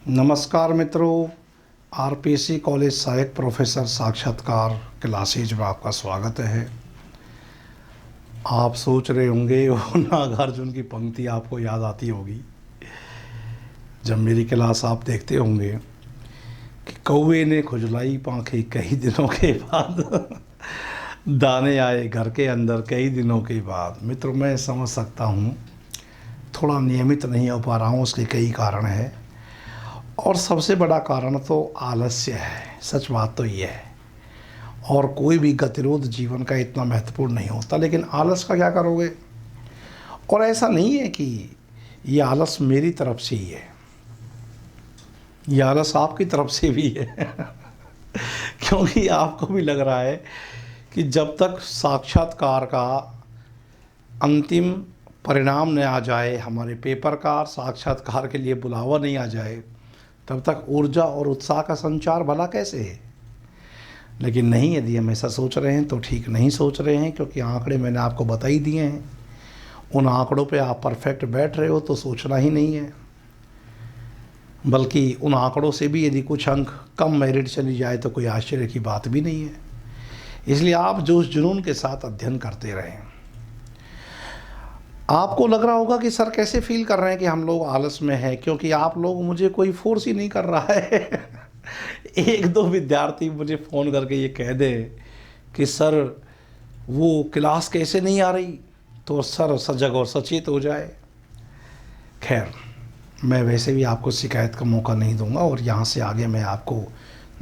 नमस्कार मित्रों। RPC college सहायक प्रोफेसर साक्षात्कार क्लासेज में आपका स्वागत है। आप सोच रहे होंगे वो नागार्जुन की पंक्ति आपको याद आती होगी जब मेरी क्लास आप देखते होंगे कि कौवे ने खुजलाई पाँखें कई दिनों के बाद दाने आए घर के अंदर कई दिनों के बाद। मित्रों, मैं समझ सकता हूँ थोड़ा नियमित नहीं हो पा रहा हूँ, उसके कई कारण हैं और सबसे बड़ा कारण तो आलस्य है। सच बात तो ये है और कोई भी गतिरोध जीवन का इतना महत्वपूर्ण नहीं होता, लेकिन आलस का क्या करोगे। और ऐसा नहीं है कि ये आलस मेरी तरफ से ही है, ये आलस आपकी तरफ से भी है क्योंकि आपको भी लग रहा है कि जब तक साक्षात्कार का अंतिम परिणाम न आ जाए, हमारे पेपर का साक्षात्कार के लिए बुलावा नहीं आ जाए, तब तक ऊर्जा और उत्साह का संचार भला कैसे है। लेकिन नहीं, यदि हम ऐसा सोच रहे हैं तो ठीक नहीं सोच रहे हैं, क्योंकि आंकड़े मैंने आपको बता ही दिए हैं। उन आंकड़ों पे आप परफेक्ट बैठ रहे हो तो सोचना ही नहीं है, बल्कि उन आंकड़ों से भी यदि कुछ अंक कम मेरिट चली जाए तो कोई आश्चर्य की बात भी नहीं है। इसलिए आप जोश जुनून के साथ अध्ययन करते रहें। आपको लग रहा होगा कि सर कैसे फील कर रहे हैं कि हम लोग आलस में हैं, क्योंकि आप लोग मुझे कोई फोर्स ही नहीं कर रहा है एक दो विद्यार्थी मुझे फ़ोन करके ये कह दे कि सर वो क्लास कैसे नहीं आ रही, तो सर सजग और सचेत हो जाए। खैर, मैं वैसे भी आपको शिकायत का मौका नहीं दूंगा और यहाँ से आगे मैं आपको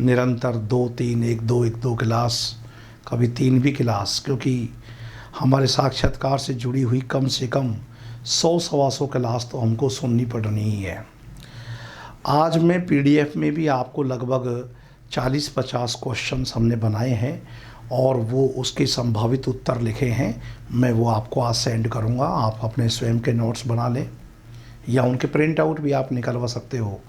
निरंतर 2-3 1-2 क्लास, कभी 3 भी क्लास, क्योंकि हमारे साक्षात्कार से जुड़ी हुई कम से कम 100-125 क्लास तो हमको सुननी पड़नी ही है। आज मैं पीडीएफ में भी आपको लगभग 40-50 क्वेश्चंस हमने बनाए हैं और वो उसके संभावित उत्तर लिखे हैं। मैं वो आपको आज सेंड करूँगा। आप अपने स्वयं के नोट्स बना लें या उनके प्रिंट आउट भी आप निकलवा सकते हो।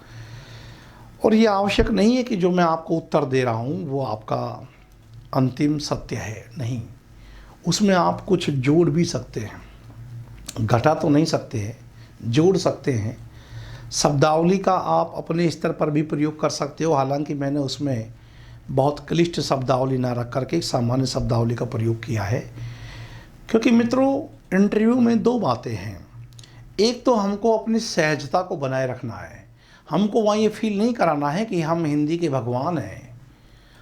और ये आवश्यक नहीं है कि जो मैं आपको उत्तर दे रहा हूँ वो आपका अंतिम सत्य है, नहीं, उसमें आप कुछ जोड़ भी सकते हैं। घटा तो नहीं सकते हैं, जोड़ सकते हैं। शब्दावली का आप अपने स्तर पर भी प्रयोग कर सकते हो, हालांकि मैंने उसमें बहुत क्लिष्ट शब्दावली ना रख करके सामान्य शब्दावली का प्रयोग किया है। क्योंकि मित्रों, इंटरव्यू में 2 बातें हैं। एक तो हमको अपनी सहजता को बनाए रखना है। हमको वहाँ ये फील नहीं कराना है कि हम हिंदी के भगवान हैं।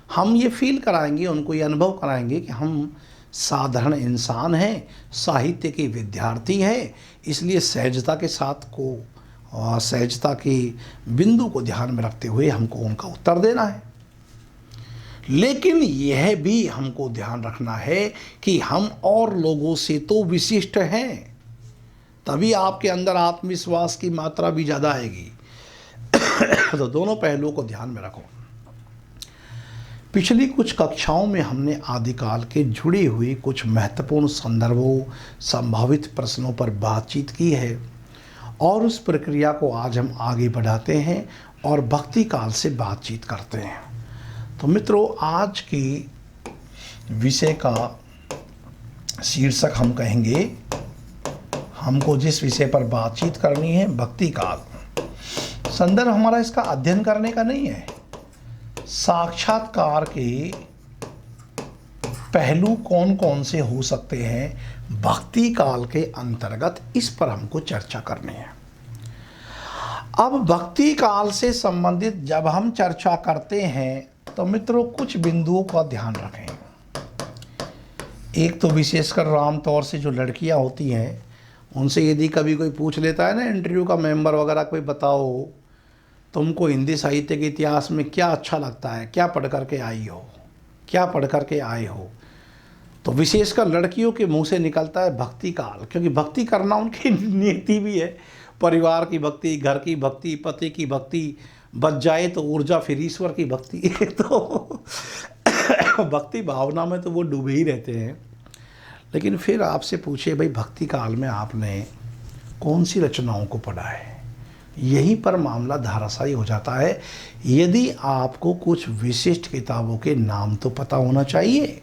हम ये फील कराएंगे, उनको ये अनुभव कराएंगे कि हम साधारण इंसान हैं, साहित्य के विद्यार्थी हैं। इसलिए सहजता के साथ सहजता के बिंदु को ध्यान में रखते हुए हमको उनका उत्तर देना है। लेकिन यह भी हमको ध्यान रखना है कि हम और लोगों से तो विशिष्ट हैं, तभी आपके अंदर आत्मविश्वास की मात्रा भी ज़्यादा आएगी तो दोनों पहलुओं को ध्यान में रखो। पिछली कुछ कक्षाओं में हमने आदिकाल के जुड़े हुए कुछ महत्वपूर्ण संदर्भों, संभावित प्रश्नों पर बातचीत की है और उस प्रक्रिया को आज हम आगे बढ़ाते हैं और भक्ति काल से बातचीत करते हैं। तो मित्रों, आज की विषय का शीर्षक हम कहेंगे, हमको जिस विषय पर बातचीत करनी है, भक्ति काल। संदर्भ हमारा इसका अध्ययन करने का नहीं है, साक्षात्कार के पहलू कौन कौन से हो सकते हैं भक्ति काल के अंतर्गत, इस पर हमको चर्चा करनी है। अब भक्ति काल से संबंधित जब हम चर्चा करते हैं तो मित्रों कुछ बिंदुओं का ध्यान रखें। एक तो विशेषकर आम तौर से जो लड़कियां होती हैं, उनसे यदि कभी कोई पूछ लेता है ना, इंटरव्यू का मेंबर वगैरह, कोई बताओ तुमको हिंदी साहित्य के इतिहास में क्या अच्छा लगता है, क्या पढ़ करके आई हो, क्या पढ़ करके आए हो, तो विशेषकर लड़कियों के मुंह से निकलता है भक्ति काल। क्योंकि भक्ति करना उनकी नीति भी है। परिवार की भक्ति, घर की भक्ति, पति की भक्ति, बच जाए तो ऊर्जा, फिर ईश्वर की भक्ति तो भक्ति भावना में तो वो डूबे ही रहते हैं। लेकिन फिर आपसे पूछे, भाई भक्ति काल में आपने कौन सी रचनाओं को पढ़ा है, यहीं पर मामला धाराशायी हो जाता है। यदि आपको कुछ विशिष्ट किताबों के नाम तो पता होना चाहिए।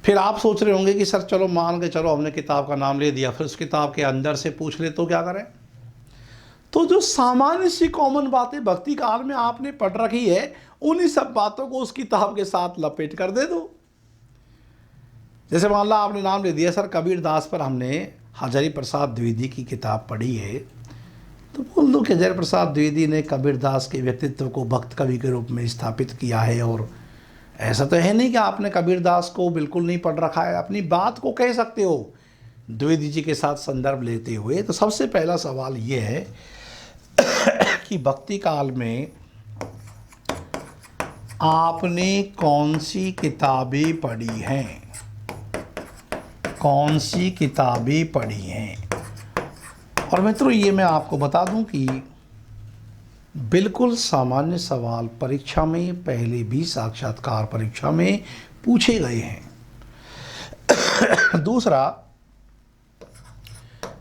फिर आप सोच रहे होंगे कि सर चलो मान के चलो हमने किताब का नाम ले दिया, फिर उस किताब के अंदर से पूछ ले तो क्या करें। तो जो सामान्य सी कॉमन बातें भक्ति काल में आपने पढ़ रखी है, उन्हीं सब बातों को उस किताब के साथ लपेट कर दे दो। जैसे मान लो आपने नाम ले दिया सर कबीर दास पर, हमने हजारी प्रसाद द्विवेदी की किताब पढ़ी है, तो बोल दो कि हजारी प्रसाद द्विवेदी ने कबीर दास के व्यक्तित्व को भक्त कवि के रूप में स्थापित किया है। और ऐसा तो है नहीं कि आपने कबीर दास को बिल्कुल नहीं पढ़ रखा है, अपनी बात को कह सकते हो द्विवेदी जी के साथ संदर्भ लेते हुए। तो सबसे पहला सवाल ये है कि भक्ति काल में आपने कौन सी किताबें पढ़ी हैं, कौन सी किताबें पढ़ी हैं। और मित्रों ये मैं आपको बता दूं कि बिल्कुल सामान्य सवाल परीक्षा में पहले भी साक्षात्कार परीक्षा में पूछे गए हैं। दूसरा,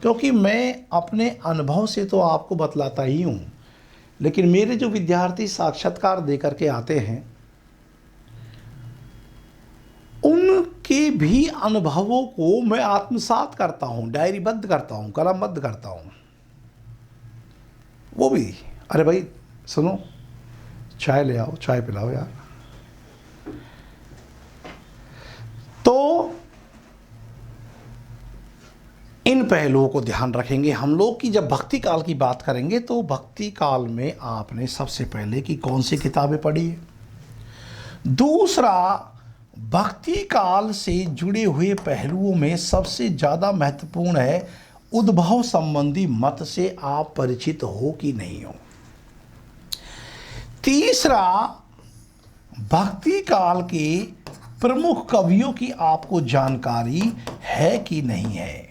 क्योंकि मैं अपने अनुभव से तो आपको बतलाता ही हूँ, लेकिन मेरे जो विद्यार्थी साक्षात्कार देकर के आते हैं उनके भी अनुभवों को मैं आत्मसात करता हूँ, डायरीबद्ध करता हूँ, कलमबद्ध करता हूँ। वो भी, अरे भाई सुनो, चाय ले आओ, चाय पिलाओ यार। तो इन पहलुओं को ध्यान रखेंगे हम लोग कि जब भक्ति काल की बात करेंगे तो भक्ति काल में आपने सबसे पहले कि कौन सी किताबें पढ़ी है। दूसरा, भक्ति काल से जुड़े हुए पहलुओं में सबसे ज़्यादा महत्वपूर्ण है उद्भव संबंधी मत से आप परिचित हो कि नहीं हो। तीसरा, भक्ति काल के प्रमुख कवियों की आपको जानकारी है कि नहीं है,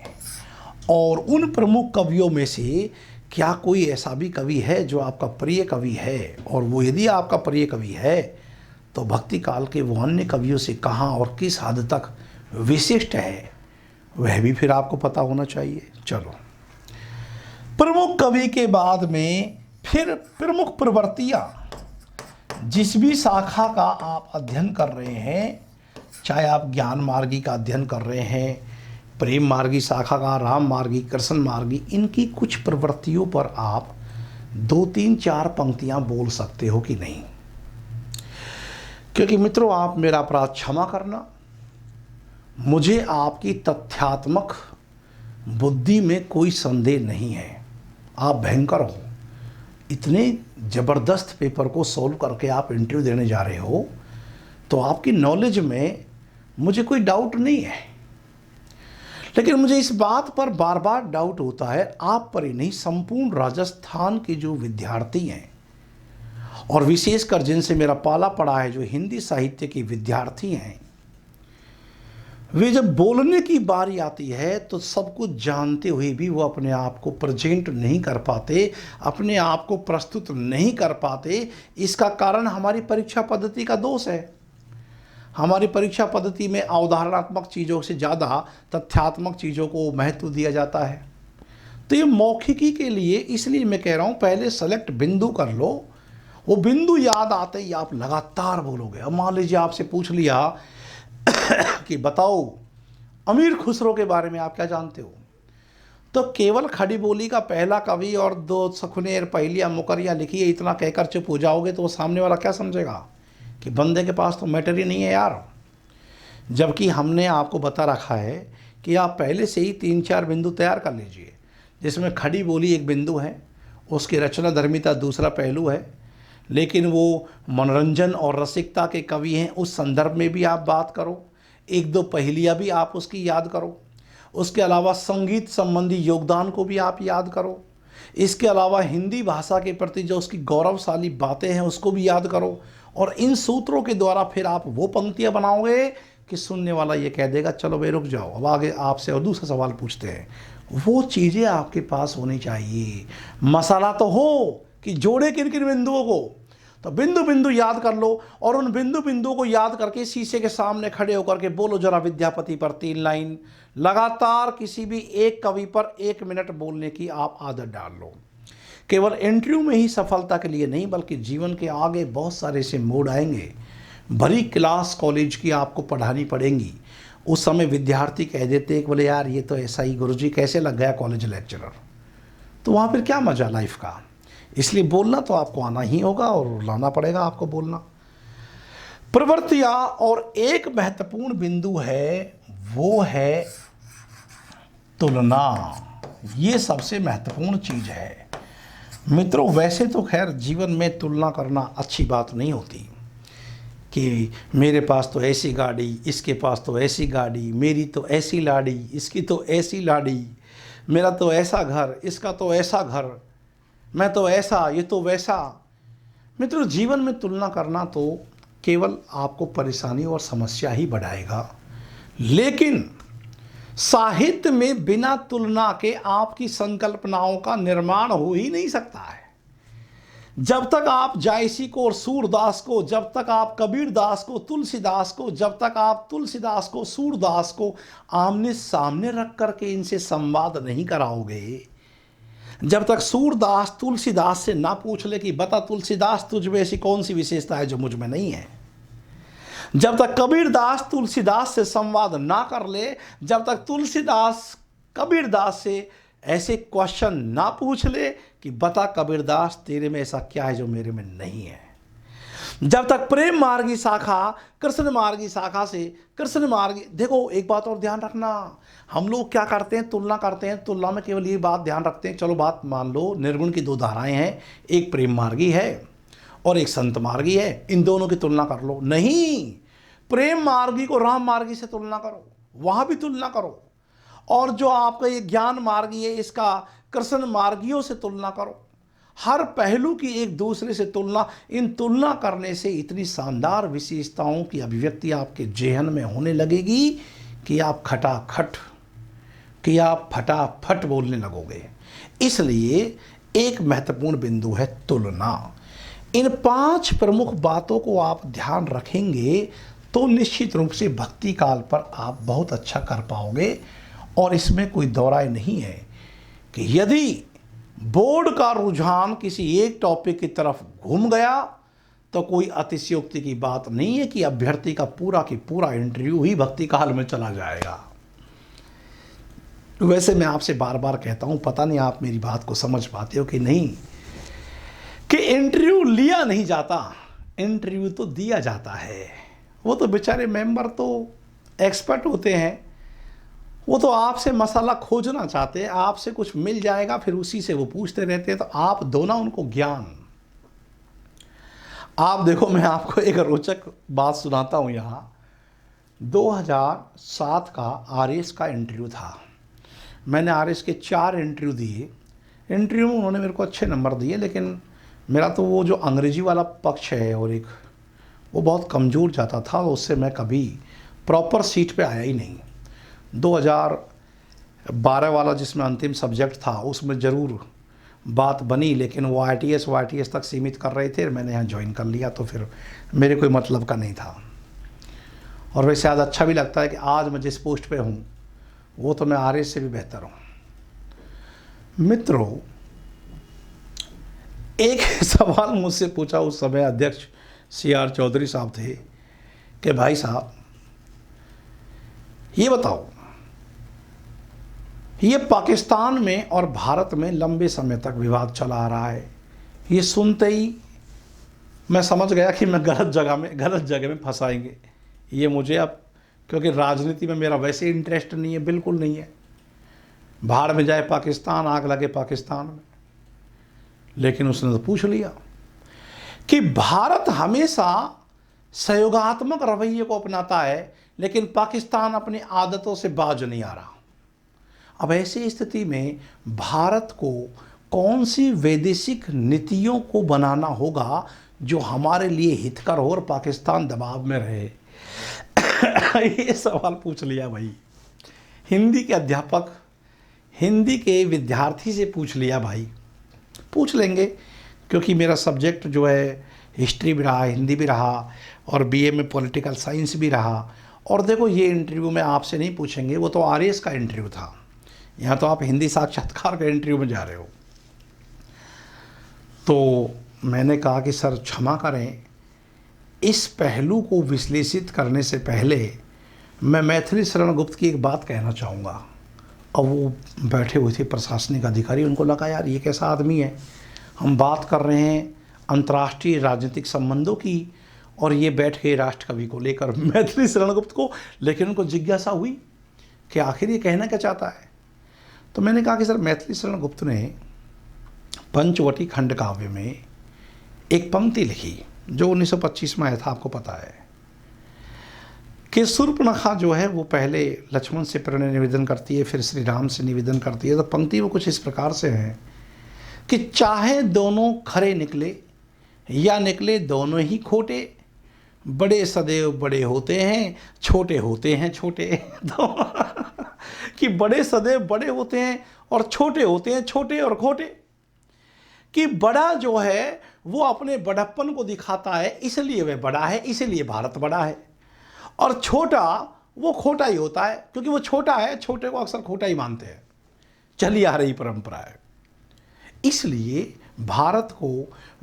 और उन प्रमुख कवियों में से क्या कोई ऐसा भी कवि है जो आपका प्रिय कवि है, और वो यदि आपका प्रिय कवि है तो भक्ति काल के वो अन्य कवियों से कहाँ और किस हद तक विशिष्ट है, वह भी फिर आपको पता होना चाहिए। चलो, प्रमुख कवि के बाद में फिर प्रमुख प्रवृत्तियाँ, जिस भी शाखा का आप अध्ययन कर रहे हैं, चाहे आप ज्ञान मार्गी का अध्ययन कर रहे हैं, प्रेम मार्गी शाखा का, राम मार्गी, कृष्ण मार्गी, इनकी कुछ प्रवृत्तियों पर आप 2, 3, 4 पंक्तियां बोल सकते हो कि नहीं। क्योंकि मित्रों, आप मेरा अपराध क्षमा करना, मुझे आपकी तथ्यात्मक बुद्धि में कोई संदेह नहीं है। आप भयंकर हो, इतने ज़बरदस्त पेपर को सॉल्व करके आप इंटरव्यू देने जा रहे हो, तो आपकी नॉलेज में मुझे कोई डाउट नहीं है। लेकिन मुझे इस बात पर बार बार डाउट होता है, आप पर ही नहीं, संपूर्ण राजस्थान के जो विद्यार्थी हैं, और विशेषकर जिनसे मेरा पाला पड़ा है, जो हिंदी साहित्य के विद्यार्थी हैं, वे जब बोलने की बारी आती है तो सब कुछ जानते हुए भी वो अपने आप को प्रेजेंट नहीं कर पाते, अपने आप को प्रस्तुत नहीं कर पाते। इसका कारण हमारी परीक्षा पद्धति का दोष है। हमारी परीक्षा पद्धति में अवधारणात्मक चीज़ों से ज़्यादा तथ्यात्मक चीज़ों को महत्व दिया जाता है। तो ये मौखिकी के लिए इसलिए मैं कह रहा हूँ, पहले सेलेक्ट बिंदु कर लो, वो बिंदु याद आते ही आप लगातार बोलोगे। अब मान लीजिए आपसे पूछ लिया कि बताओ अमीर खुसरो के बारे में आप क्या जानते हो, तो केवल खड़ी बोली का पहला कवि और 2 सखुनेर पहलियाँ मुकरियाँ लिखी है, इतना कहकर चुप हो जाओगे तो वो सामने वाला क्या समझेगा कि बंदे के पास तो मैटर ही नहीं है यार। जबकि हमने आपको बता रखा है कि आप पहले से ही 3-4 बिंदु तैयार कर लीजिए, जिसमें खड़ी बोली एक बिंदु है, उसकी रचना धर्मिता दूसरा पहलू है, लेकिन वो मनोरंजन और रसिकता के कवि हैं, उस संदर्भ में भी आप बात करो, 1-2 पहेलियाँ भी आप उसकी याद करो। उसके अलावा संगीत संबंधी योगदान को भी आप याद करो। इसके अलावा हिंदी भाषा के प्रति जो उसकी गौरवशाली बातें हैं उसको भी याद करो। और इन सूत्रों के द्वारा फिर आप वो पंक्तियाँ बनाओगे कि सुनने वाला ये कह देगा चलो भाई रुक जाओ, अब आगे आपसे और दूसरा सवाल पूछते हैं। वो चीज़ें आपके पास होनी चाहिए। मसाला तो हो कि जोड़े किन किन बिंदुओं को, तो बिंदु बिंदु याद कर लो, और उन बिंदु बिंदुओं को याद करके शीशे के सामने खड़े होकर के बोलो जरा विद्यापति पर 3 लाइन। लगातार किसी भी एक कवि पर 1 मिनट बोलने की आप आदत डाल लो। केवल इंटरव्यू में ही सफलता के लिए नहीं, बल्कि जीवन के आगे बहुत सारे ऐसे मोड़ आएंगे, बड़ी क्लास कॉलेज की आपको पढ़ानी पड़ेंगी। उस समय विद्यार्थी कह देते हैं कि बोले यार ये तो ऐसा ही गुरुजी कैसे लग गया कॉलेज लेक्चरर। तो वहाँ फिर क्या मज़ा लाइफ का। इसलिए बोलना तो आपको आना ही होगा और लाना पड़ेगा आपको बोलना। प्रवृत्तियाँ और एक महत्वपूर्ण बिंदु है वो है तुलना। ये सबसे महत्वपूर्ण चीज़ है मित्रों। वैसे तो खैर जीवन में तुलना करना अच्छी बात नहीं होती कि मेरे पास तो ऐसी गाड़ी, इसके पास तो ऐसी गाड़ी, मेरी तो ऐसी लाड़ी, इसकी तो ऐसी लाड़ी, मेरा तो ऐसा घर, इसका तो ऐसा घर, मैं तो ऐसा, ये तो वैसा। मित्रों जीवन में तुलना करना तो केवल आपको परेशानी और समस्या ही बढ़ाएगा। लेकिन साहित्य में बिना तुलना के आपकी संकल्पनाओं का निर्माण हो ही नहीं सकता है। जब तक आप जायसी को और सूरदास को, जब तक आप कबीरदास को, तुलसीदास को, जब तक आप तुलसीदास को, सूरदास को आमने सामने रख करके इनसे संवाद नहीं कराओगे, जब तक सूरदास तुलसीदास से ना पूछ ले कि बता तुलसीदास तुझ में ऐसी कौन सी विशेषता है जो मुझ में नहीं है, जब तक कबीरदास तुलसीदास से संवाद ना कर ले, जब तक तुलसीदास कबीरदास से ऐसे क्वेश्चन ना पूछ ले कि बता कबीरदास तेरे में ऐसा क्या है जो मेरे में नहीं है, जब तक प्रेम मार्गी शाखा कृष्ण मार्गी शाखा से कृष्ण मार्गी। देखो एक बात और ध्यान रखना, हम लोग क्या करते हैं, तुलना करते हैं। तुलना में केवल ये बात ध्यान रखते हैं, चलो बात मान लो निर्गुण की दो धाराएं हैं, एक प्रेम मार्गी है और एक संत मार्गी है, इन दोनों की तुलना कर लो। नहीं, प्रेम मार्गी को राम मार्गी से तुलना करो, वहां भी तुलना करो। और जो आपका ये ज्ञान मार्गी है इसका कृष्ण मार्गियों से तुलना करो। हर पहलू की एक दूसरे से तुलना, इन तुलना करने से इतनी शानदार विशेषताओं की अभिव्यक्ति आपके जेहन में होने लगेगी कि आप फटाफट बोलने लगोगे। इसलिए एक महत्वपूर्ण बिंदु है तुलना। इन 5 प्रमुख बातों को आप ध्यान रखेंगे तो निश्चित रूप से भक्ति काल पर आप बहुत अच्छा कर पाओगे। और इसमें कोई दो राय नहीं है कि यदि बोर्ड का रुझान किसी एक टॉपिक की तरफ घूम गया तो कोई अतिशयोक्ति की बात नहीं है कि अभ्यर्थी का पूरा इंटरव्यू ही भक्ति काल में चला जाएगा। वैसे मैं आपसे बार बार कहता हूं, पता नहीं आप मेरी बात को समझ पाते हो कि नहीं, कि इंटरव्यू लिया नहीं जाता, इंटरव्यू तो दिया जाता है। वो तो बेचारे मेंबर तो एक्सपर्ट होते हैं, वो तो आपसे मसाला खोजना चाहते हैं, आपसे कुछ मिल जाएगा फिर उसी से वो पूछते रहते हैं, तो आप दो ना उनको ज्ञान। आप देखो मैं आपको एक रोचक बात सुनाता हूँ। यहाँ 2007 का आरएस का इंटरव्यू था। मैंने आरएस के 4 इंटरव्यू दिए। इंटरव्यू में उन्होंने मेरे को अच्छे नंबर दिए, लेकिन मेरा तो वो जो अंग्रेजी वाला पक्ष है और एक वो बहुत कमज़ोर जाता था, उससे मैं कभी प्रॉपर सीट पे आया ही नहीं। 2012 वाला जिसमें अंतिम सब्जेक्ट था उसमें ज़रूर बात बनी, लेकिन वो ITS तक सीमित कर रहे थे। मैंने यहाँ ज्वाइन कर लिया तो फिर मेरे कोई मतलब का नहीं था। और वैसे आज अच्छा भी लगता है कि आज मैं जिस पोस्ट पे हूँ वो तो मैं आरएस से भी बेहतर हूँ। मित्रों एक सवाल मुझसे पूछा, उस समय अध्यक्ष CR चौधरी साहब थे कि भाई साहब ये बताओ, ये पाकिस्तान में और भारत में लंबे समय तक विवाद चला आ रहा है। ये सुनते ही मैं समझ गया कि मैं गलत जगह में फंसाएंगे ये मुझे। अब क्योंकि राजनीति में मेरा वैसे इंटरेस्ट नहीं है, बिल्कुल नहीं है। भाड़ में जाए पाकिस्तान, आग लगे पाकिस्तान में। लेकिन उसने तो पूछ लिया कि भारत हमेशा सहयोगात्मक रवैये को अपनाता है, लेकिन पाकिस्तान अपनी आदतों से बाज नहीं आ रहा। अब ऐसी स्थिति में भारत को कौन सी वैदेशिक नीतियों को बनाना होगा जो हमारे लिए हितकर हो और पाकिस्तान दबाव में रहे। ये सवाल पूछ लिया भाई। हिंदी के अध्यापक, हिंदी के विद्यार्थी से पूछ लिया भाई। पूछ लेंगे क्योंकि मेरा सब्जेक्ट जो है हिस्ट्री भी रहा, हिंदी भी रहा और BA में पॉलिटिकल साइंस भी रहा। और देखो ये इंटरव्यू में आपसे नहीं पूछेंगे, वो तो आरएस का इंटरव्यू था। यहाँ तो आप हिंदी साक्षात्कार के इंटरव्यू में जा रहे हो। तो मैंने कहा कि सर क्षमा करें, इस पहलू को विश्लेषित करने से पहले मैं मैथिली शरण गुप्त की एक बात कहना चाहूँगा। अब वो बैठे हुए थे प्रशासनिक अधिकारी, उनको लगा यार ये कैसा आदमी है, हम बात कर रहे हैं अंतर्राष्ट्रीय राजनीतिक संबंधों की और ये बैठ के राष्ट्र कवि को लेकर मैथिली शरण गुप्त को। लेकिन उनको जिज्ञासा हुई कि आखिर ये कहना क्या चाहता है। तो मैंने कहा कि सर मैथिली शरण गुप्त ने पंचवटी खंड काव्य में एक पंक्ति लिखी जो 1925 में आया था, आपको पता है, कि शूर्पणखा जो है वो पहले लक्ष्मण से प्रणय निवेदन करती है, फिर श्री राम से निवेदन करती है। तो पंक्ति वो कुछ इस प्रकार से है कि चाहे दोनों खरे निकले या निकले दोनों ही खोटे, बड़े सदैव बड़े होते हैं, छोटे होते हैं छोटे। तो कि बड़े सदैव बड़े होते हैं और छोटे होते हैं छोटे और खोटे। कि बड़ा जो है वो अपने बड़प्पन को दिखाता है, इसलिए वह बड़ा है, इसलिए भारत बड़ा है। और छोटा वो खोटा ही होता है, क्योंकि वो छोटा है, छोटे को अक्सर खोटा ही मानते हैं, चली आ रही परंपरा है। इसलिए भारत को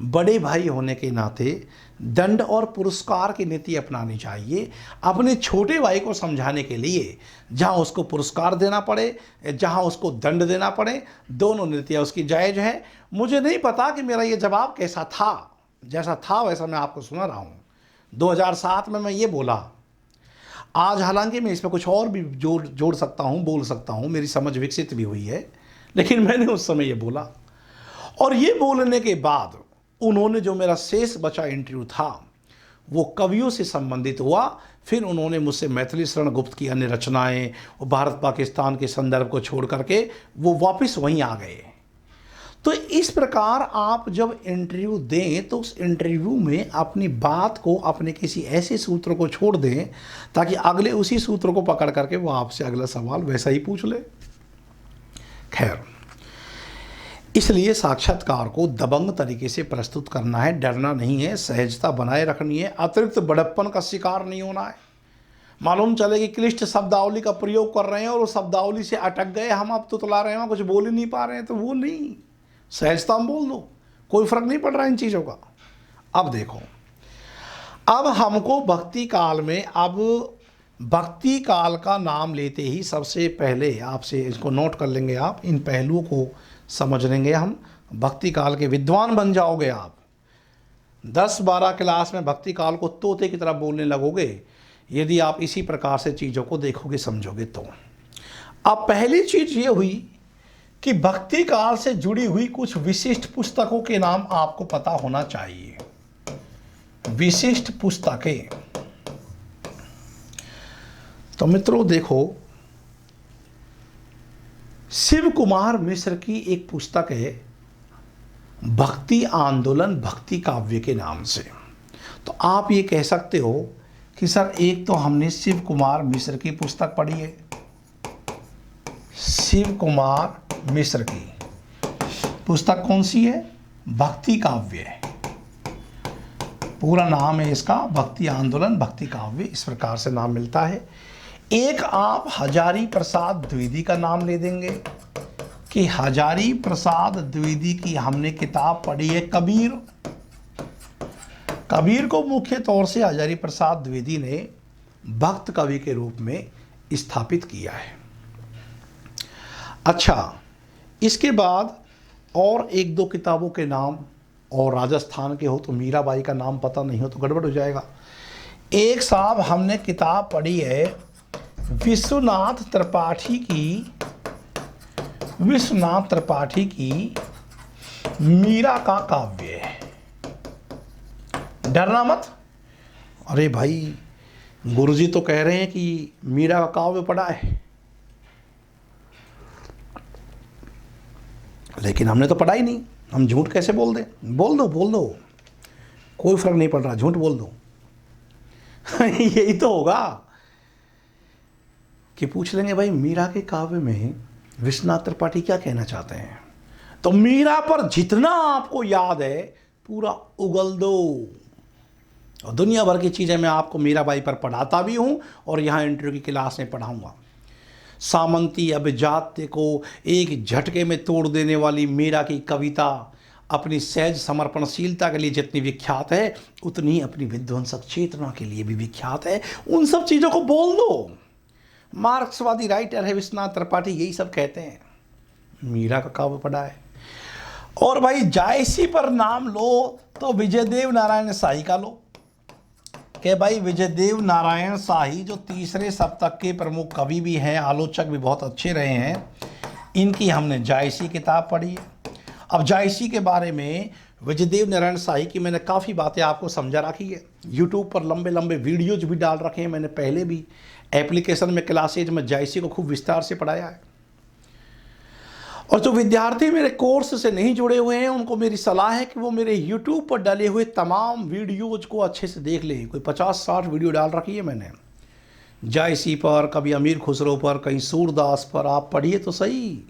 बड़े भाई होने के नाते दंड और पुरस्कार की नीति अपनानी चाहिए, अपने छोटे भाई को समझाने के लिए। जहां उसको पुरस्कार देना पड़े, जहां उसको दंड देना पड़े, दोनों नीतियां उसकी जायज़ है। मुझे नहीं पता कि मेरा ये जवाब कैसा था, जैसा था वैसा मैं आपको सुना रहा हूँ। 2007 में मैं ये बोला। आज हालांकि मैं इसमें कुछ और भी जोड़ सकता हूँ, बोल सकता हूँ, मेरी समझ विकसित भी हुई है, लेकिन मैंने उस समय ये बोला। और ये बोलने के बाद उन्होंने जो मेरा शेष बचा इंटरव्यू था वो कवियों से संबंधित हुआ। फिर उन्होंने मुझसे मैथिली शरण गुप्त की अन्य रचनाएं और भारत पाकिस्तान के संदर्भ को छोड़ करके वो वापस वहीं आ गए। तो इस प्रकार आप जब इंटरव्यू दें तो उस इंटरव्यू में अपनी बात को अपने किसी ऐसे सूत्र को छोड़ दें ताकि अगले उसी सूत्र को पकड़ करके वो आपसे अगला सवाल वैसा ही पूछ ले। खैर, इसलिए साक्षात्कार को दबंग तरीके से प्रस्तुत करना है, डरना नहीं है, सहजता बनाए रखनी है, अतिरिक्त बड़प्पन का शिकार नहीं होना है। मालूम चले कि क्लिष्ट शब्दावली का प्रयोग कर रहे हैं और उस शब्दावली से अटक गए, हम अब तुतला रहे हैं, कुछ बोल ही नहीं पा रहे हैं, तो वो नहीं, सहजता में बोल दो, कोई फर्क नहीं पड़ रहा इन चीज़ों का। अब देखो, अब हमको भक्ति काल में, अब भक्ति काल का नाम लेते ही सबसे पहले आपसे इसको नोट कर लेंगे, आप इन पहलुओं को समझ लेंगे, हम भक्ति काल के विद्वान बन जाओगे। आप 10-12 क्लास में भक्ति काल को तोते की तरह बोलने लगोगे यदि आप इसी प्रकार से चीज़ों को देखोगे, समझोगे तो। अब पहली चीज़ ये हुई कि भक्ति काल से जुड़ी हुई कुछ विशिष्ट पुस्तकों के नाम आपको पता होना चाहिए। विशिष्ट पुस्तकें, तो मित्रों देखो, शिव कुमार मिश्र की एक पुस्तक है भक्ति आंदोलन भक्ति काव्य के नाम से। तो आप ये कह सकते हो कि सर एक तो हमने शिव कुमार मिश्र की पुस्तक पढ़ी है, शिव कुमार मिश्र की पुस्तक कौन सी है, भक्ति काव्य है, पूरा नाम है इसका भक्ति आंदोलन भक्ति काव्य, इस प्रकार से नाम मिलता है। एक आप हजारी प्रसाद द्विवेदी का नाम ले देंगे कि हजारी प्रसाद द्विवेदी की हमने किताब पढ़ी है कबीर। कबीर को मुख्य तौर से हजारी प्रसाद द्विवेदी ने भक्त कवि के रूप में स्थापित किया है। अच्छा, इसके बाद और एक दो किताबों के नाम, और राजस्थान के हो तो मीराबाई का नाम पता नहीं हो तो गड़बड़ हो जाएगा। एक साहब हमने किताब पढ़ी है विश्वनाथ त्रिपाठी की मीरा का काव्य है। डरना मत, अरे भाई गुरुजी तो कह रहे हैं कि मीरा का काव्य पढ़ा है, लेकिन हमने तो पढ़ा ही नहीं, हम झूठ कैसे बोल दें। बोल दो, कोई फर्क नहीं पड़ रहा, झूठ बोल दो। यही तो होगा कि पूछ लेंगे भाई मीरा के काव्य में विश्वनाथ त्रिपाठी क्या कहना चाहते हैं, तो मीरा पर जितना आपको याद है पूरा उगल दो। और दुनिया भर की चीज़ें मैं आपको मीराबाई पर पढ़ाता भी हूँ और यहाँ इंटरव्यू की क्लास में पढ़ाऊँगा। सामंती अभिजात्य को एक झटके में तोड़ देने वाली मीरा की कविता अपनी सहज समर्पणशीलता के लिए जितनी विख्यात है उतनी ही अपनी विध्वंसक चेतना के लिए भी विख्यात है। उन सब चीज़ों को बोल दो। मार्क्सवादी राइटर है विश्वनाथ त्रिपाठी, यही सब कहते हैं। मीरा का काव्य पढ़ा है। और भाई जायसी पर नाम लो तो विजयदेव नारायण शाही का लो, कि भाई विजयदेव नारायण शाही जो तीसरे सप्तक के प्रमुख कवि भी हैं, आलोचक भी बहुत अच्छे रहे हैं, इनकी हमने जायसी किताब पढ़ी है। अब जायसी के बारे में, विजयदेव नारायण शाही की मैंने काफ़ी बातें आपको समझा रखी है। यूट्यूब पर लंबे लंबे वीडियोज भी डाल रखे हैं मैंने, पहले भी एप्लीकेशन में क्लासेज में जायसी को खूब विस्तार से पढ़ाया है। और जो विद्यार्थी मेरे कोर्स से नहीं जुड़े हुए हैं, उनको मेरी सलाह है कि वो मेरे यूट्यूब पर डाले हुए तमाम वीडियोज को अच्छे से देख लें। कोई 50-60 वीडियो डाल रखी है मैंने जायसी पर, कभी अमीर खुसरो पर, कहीं सूरदास पर। आप पढ़िए तो सही,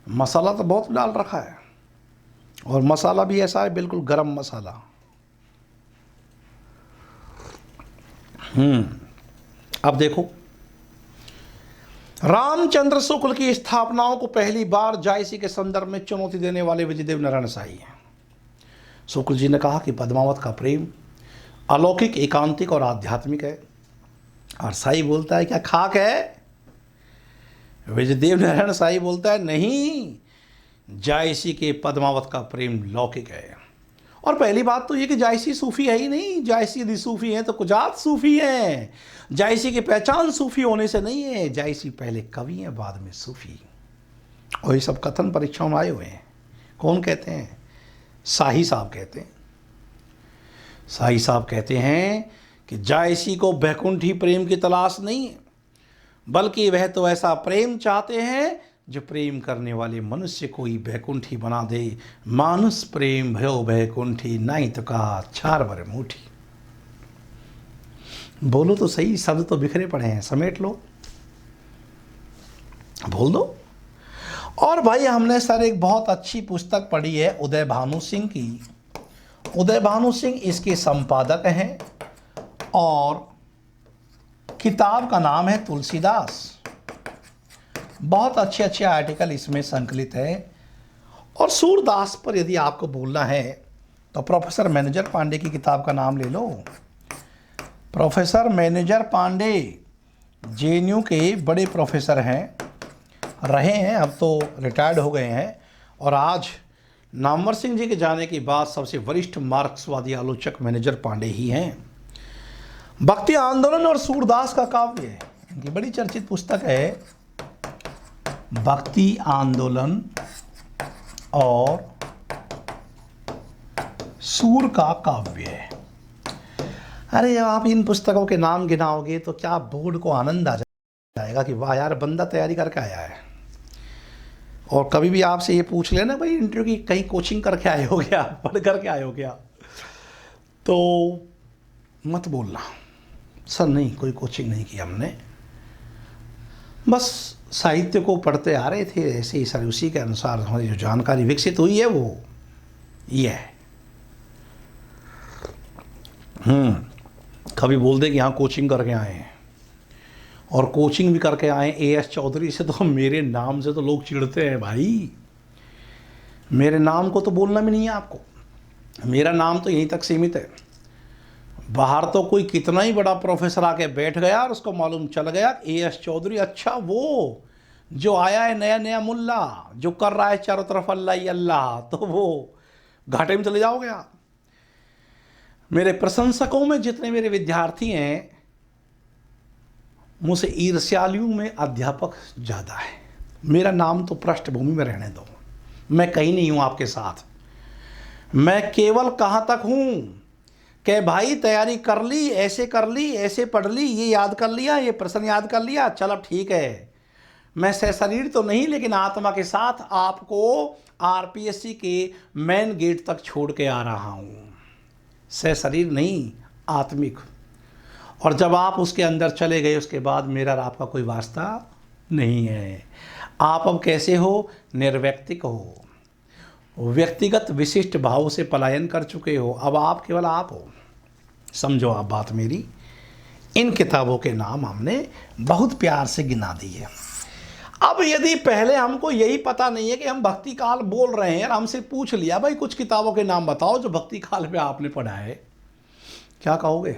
मसाला तो बहुत डाल रखा है, और मसाला भी ऐसा है बिल्कुल गरम मसाला। अब देखो, रामचंद्र शुक्ल की स्थापनाओं को पहली बार जायसी के संदर्भ में चुनौती देने वाले विजयदेव नारायण शाही हैं। शुक्ल जी ने कहा कि पद्मावत का प्रेम अलौकिक, एकांतिक और आध्यात्मिक है, और शाही बोलता है क्या खाक है? विजयदेव नारायण शाही बोलता है नहीं, जायसी के पद्मावत का प्रेम लौकिक है। और पहली बात तो ये कि जायसी सूफी है ही नहीं। जायसी यदि सूफी हैं तो कुजात सूफी हैं। जायसी की पहचान सूफी होने से नहीं है। जायसी पहले कवि हैं, बाद में सूफी। और ये सब कथन परीक्षाओं में आए हुए हैं। कौन कहते हैं? शाही साहब कहते हैं। शाही साहब कहते हैं कि जायसी को बैकुंठी प्रेम की तलाश नहीं है, बल्कि वह तो ऐसा प्रेम चाहते हैं जो प्रेम करने वाले मनुष्य को ही बैकुंठी बना दे। मानुष प्रेम भयो बैकुंठी, नहीं तो कहा छार भर मुठी। बोलो तो सही, शब्द तो बिखरे पड़े हैं, समेट लो, बोल दो। और भाई हमने सर एक बहुत अच्छी पुस्तक पढ़ी है उदय भानु सिंह की। उदय भानु सिंह इसके संपादक हैं, और किताब का नाम है तुलसीदास। बहुत अच्छे अच्छे आर्टिकल इसमें संकलित है। और सूरदास पर यदि आपको बोलना है तो प्रोफेसर मैनेजर पांडे की किताब का नाम ले लो। प्रोफेसर मैनेजर पांडे जेएनयू के बड़े प्रोफेसर हैं, रहे हैं, अब तो रिटायर्ड हो गए हैं, और आज नामवर सिंह जी के जाने के बाद सबसे वरिष्ठ मार्क्सवादी आलोचक मैनेजर पांडे ही हैं। भक्ति आंदोलन और सूरदास का काव्य है, इनकी बड़ी चर्चित पुस्तक है भक्ति आंदोलन और सूर का काव्य है। अरे जब आप इन पुस्तकों के नाम गिनाओगे तो क्या बोर्ड को आनंद आ जाएगा कि वाह यार, बंदा तैयारी करके आया है। और कभी भी आपसे ये पूछ लेना भाई इंटरव्यू की कहीं कोचिंग करके आए हो क्या, पढ़ करके आए हो क्या, तो मत बोलना सर नहीं, कोई कोचिंग नहीं की हमने, बस साहित्य को पढ़ते आ रहे थे ऐसे ही सर, उसी के अनुसार हमारी जो जानकारी विकसित हुई है वो ये है। कभी बोल दे कि यहाँ कोचिंग करके आए हैं, और कोचिंग भी करके आए एएस चौधरी से, तो मेरे नाम से तो लोग चिढ़ते हैं भाई। मेरे नाम को तो बोलना भी नहीं है आपको, मेरा नाम तो यहीं तक सीमित है। बाहर तो कोई कितना ही बड़ा प्रोफेसर आके बैठ गया और उसको मालूम चल गया एएस चौधरी, अच्छा वो जो आया है नया नया मुल्ला जो कर रहा है चारों तरफ अल्लाह ही अल्लाह, तो वो घाटे में चले जाओगे आप। मेरे प्रशंसकों में जितने मेरे विद्यार्थी हैं, मुझसे ईर्ष्यालुओं में अध्यापक ज़्यादा है। मेरा नाम तो पृष्ठभूमि में रहने दो, मैं कहीं नहीं हूँ आपके साथ। मैं केवल कहाँ तक हूँ कि भाई तैयारी कर ली, ऐसे कर ली, ऐसे पढ़ ली, ये याद कर लिया, ये प्रश्न याद कर लिया, चलो ठीक है। मैं शरीर तो नहीं, लेकिन आत्मा के साथ आपको आरपीएससी के मेन गेट तक छोड़ के आ रहा हूँ। शरीर नहीं, आत्मिक। और जब आप उसके अंदर चले गए उसके बाद मेरा और आपका कोई वास्ता नहीं है। आप अब कैसे हो? निर्व्यक्तिक हो, व्यक्तिगत विशिष्ट भाव से पलायन कर चुके हो। अब आप केवल आप हो, समझो आप बात मेरी। इन किताबों के नाम हमने बहुत प्यार से गिना दिए। अब यदि पहले हमको यही पता नहीं है कि हम भक्ति काल बोल रहे हैं और हमसे पूछ लिया भाई कुछ किताबों के नाम बताओ जो भक्ति काल पे आपने पढ़ा है, क्या कहोगे?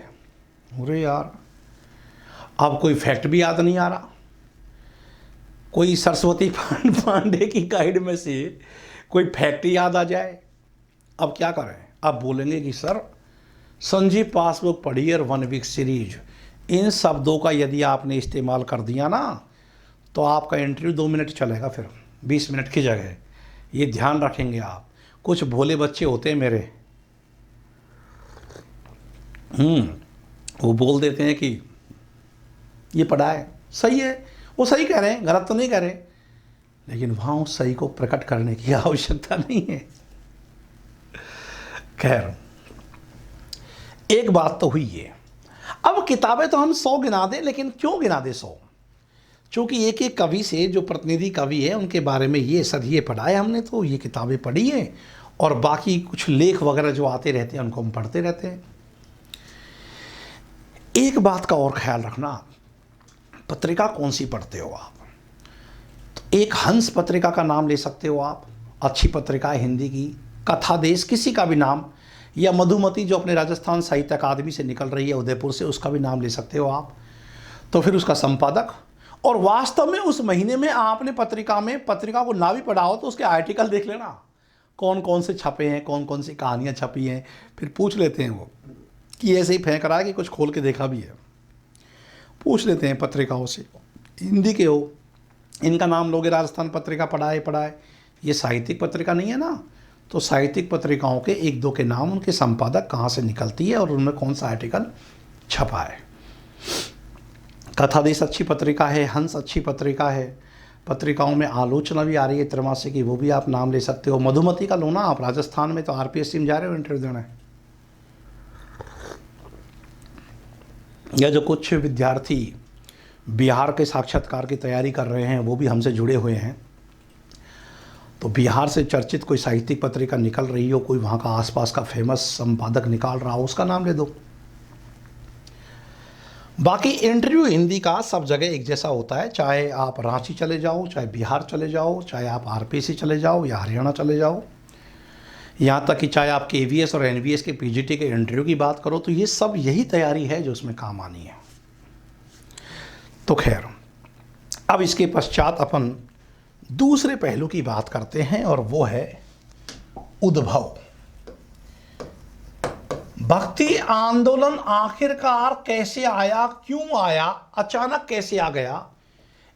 अरे यार अब कोई फैक्ट भी याद नहीं आ रहा, कोई सरस्वती पांडे की गाइड में से कोई फैक्ट्री याद आ जाए, अब क्या करें? अब बोलेंगे कि सर संजीव पासबुक पढ़ी और 1 वीक सीरीज, इन शब्दों का यदि आपने इस्तेमाल कर दिया ना तो आपका इंटरव्यू 2 मिनट चलेगा, फिर 20 मिनट की जगह। ये ध्यान रखेंगे आप। कुछ भोले बच्चे होते हैं मेरे, वो बोल देते हैं कि ये पढ़ा है, सही है, वो सही कह रहे हैं, गलत तो नहीं कह रहे, लेकिन वहाँ उस सही को प्रकट करने की आवश्यकता नहीं है। खैर, एक बात तो हुई है। अब किताबें तो हम 100 गिना दें, लेकिन क्यों गिना दें 100? चूँकि एक एक कवि से, जो प्रतिनिधि कवि है उनके बारे में ये सर ये पढ़ा है हमने, तो ये किताबें पढ़ी हैं, और बाकी कुछ लेख वगैरह जो आते रहते हैं उनको हम पढ़ते रहते हैं। एक बात का और ख्याल रखना, पत्रिका कौन सी पढ़ते हो आप? तो एक हंस पत्रिका का नाम ले सकते हो आप, अच्छी पत्रिका है हिंदी की, कथा देश किसी का भी नाम, या मधुमती जो अपने राजस्थान साहित्य अकादमी से निकल रही है उदयपुर से, उसका भी नाम ले सकते हो आप। तो फिर उसका संपादक, और वास्तव में उस महीने में आपने पत्रिका को ना भी पढ़ा हो तो उसके आर्टिकल देख लेना, कौन कौन से छपे हैं, कौन कौन सी कहानियाँ छपी हैं। फिर पूछ लेते हैं वो कि ऐसे ही फेंक रहा है कि कुछ खोल के देखा भी है, पूछ लेते हैं पत्रिकाओं से, हिंदी के हो, इनका नाम लोगे, राजस्थान पत्रिका पढ़ा है, ये साहित्यिक पत्रिका नहीं है ना, तो साहित्यिक पत्रिकाओं के 1-2 के नाम, उनके संपादक कहाँ से निकलती है और उनमें कौन सा आर्टिकल छपा है। कथा देश अच्छी पत्रिका है, हंस अच्छी पत्रिका है, पत्रिकाओं में आलोचना भी आ रही है त्रैमासिक की, वो भी आप नाम ले सकते हो। मधुमती का लो ना आप, राजस्थान में तो आरपीएससी में जा रहे हो इंटरव्यू देना। या जो कुछ विद्यार्थी बिहार के साक्षात्कार की तैयारी कर रहे हैं वो भी हमसे जुड़े हुए हैं, तो बिहार से चर्चित कोई साहित्यिक पत्रिका निकल रही हो, कोई वहाँ का आसपास का फेमस संपादक निकाल रहा हो, उसका नाम ले दो। बाकी इंटरव्यू हिंदी का सब जगह एक जैसा होता है, चाहे आप रांची चले जाओ, चाहे बिहार चले जाओ, चाहे आप आरपीएससी चले जाओ या हरियाणा चले जाओ, यहाँ तक कि चाहे आप केवीएस और एनवीएस के पीजीटी के इंटरव्यू की बात करो, तो ये सब यही तैयारी है जो उसमें काम आनी है। तो खैर, अब इसके पश्चात अपन दूसरे पहलू की बात करते हैं, और वो है उद्भव। भक्ति आंदोलन आखिरकार कैसे आया, क्यों आया, अचानक कैसे आ गया,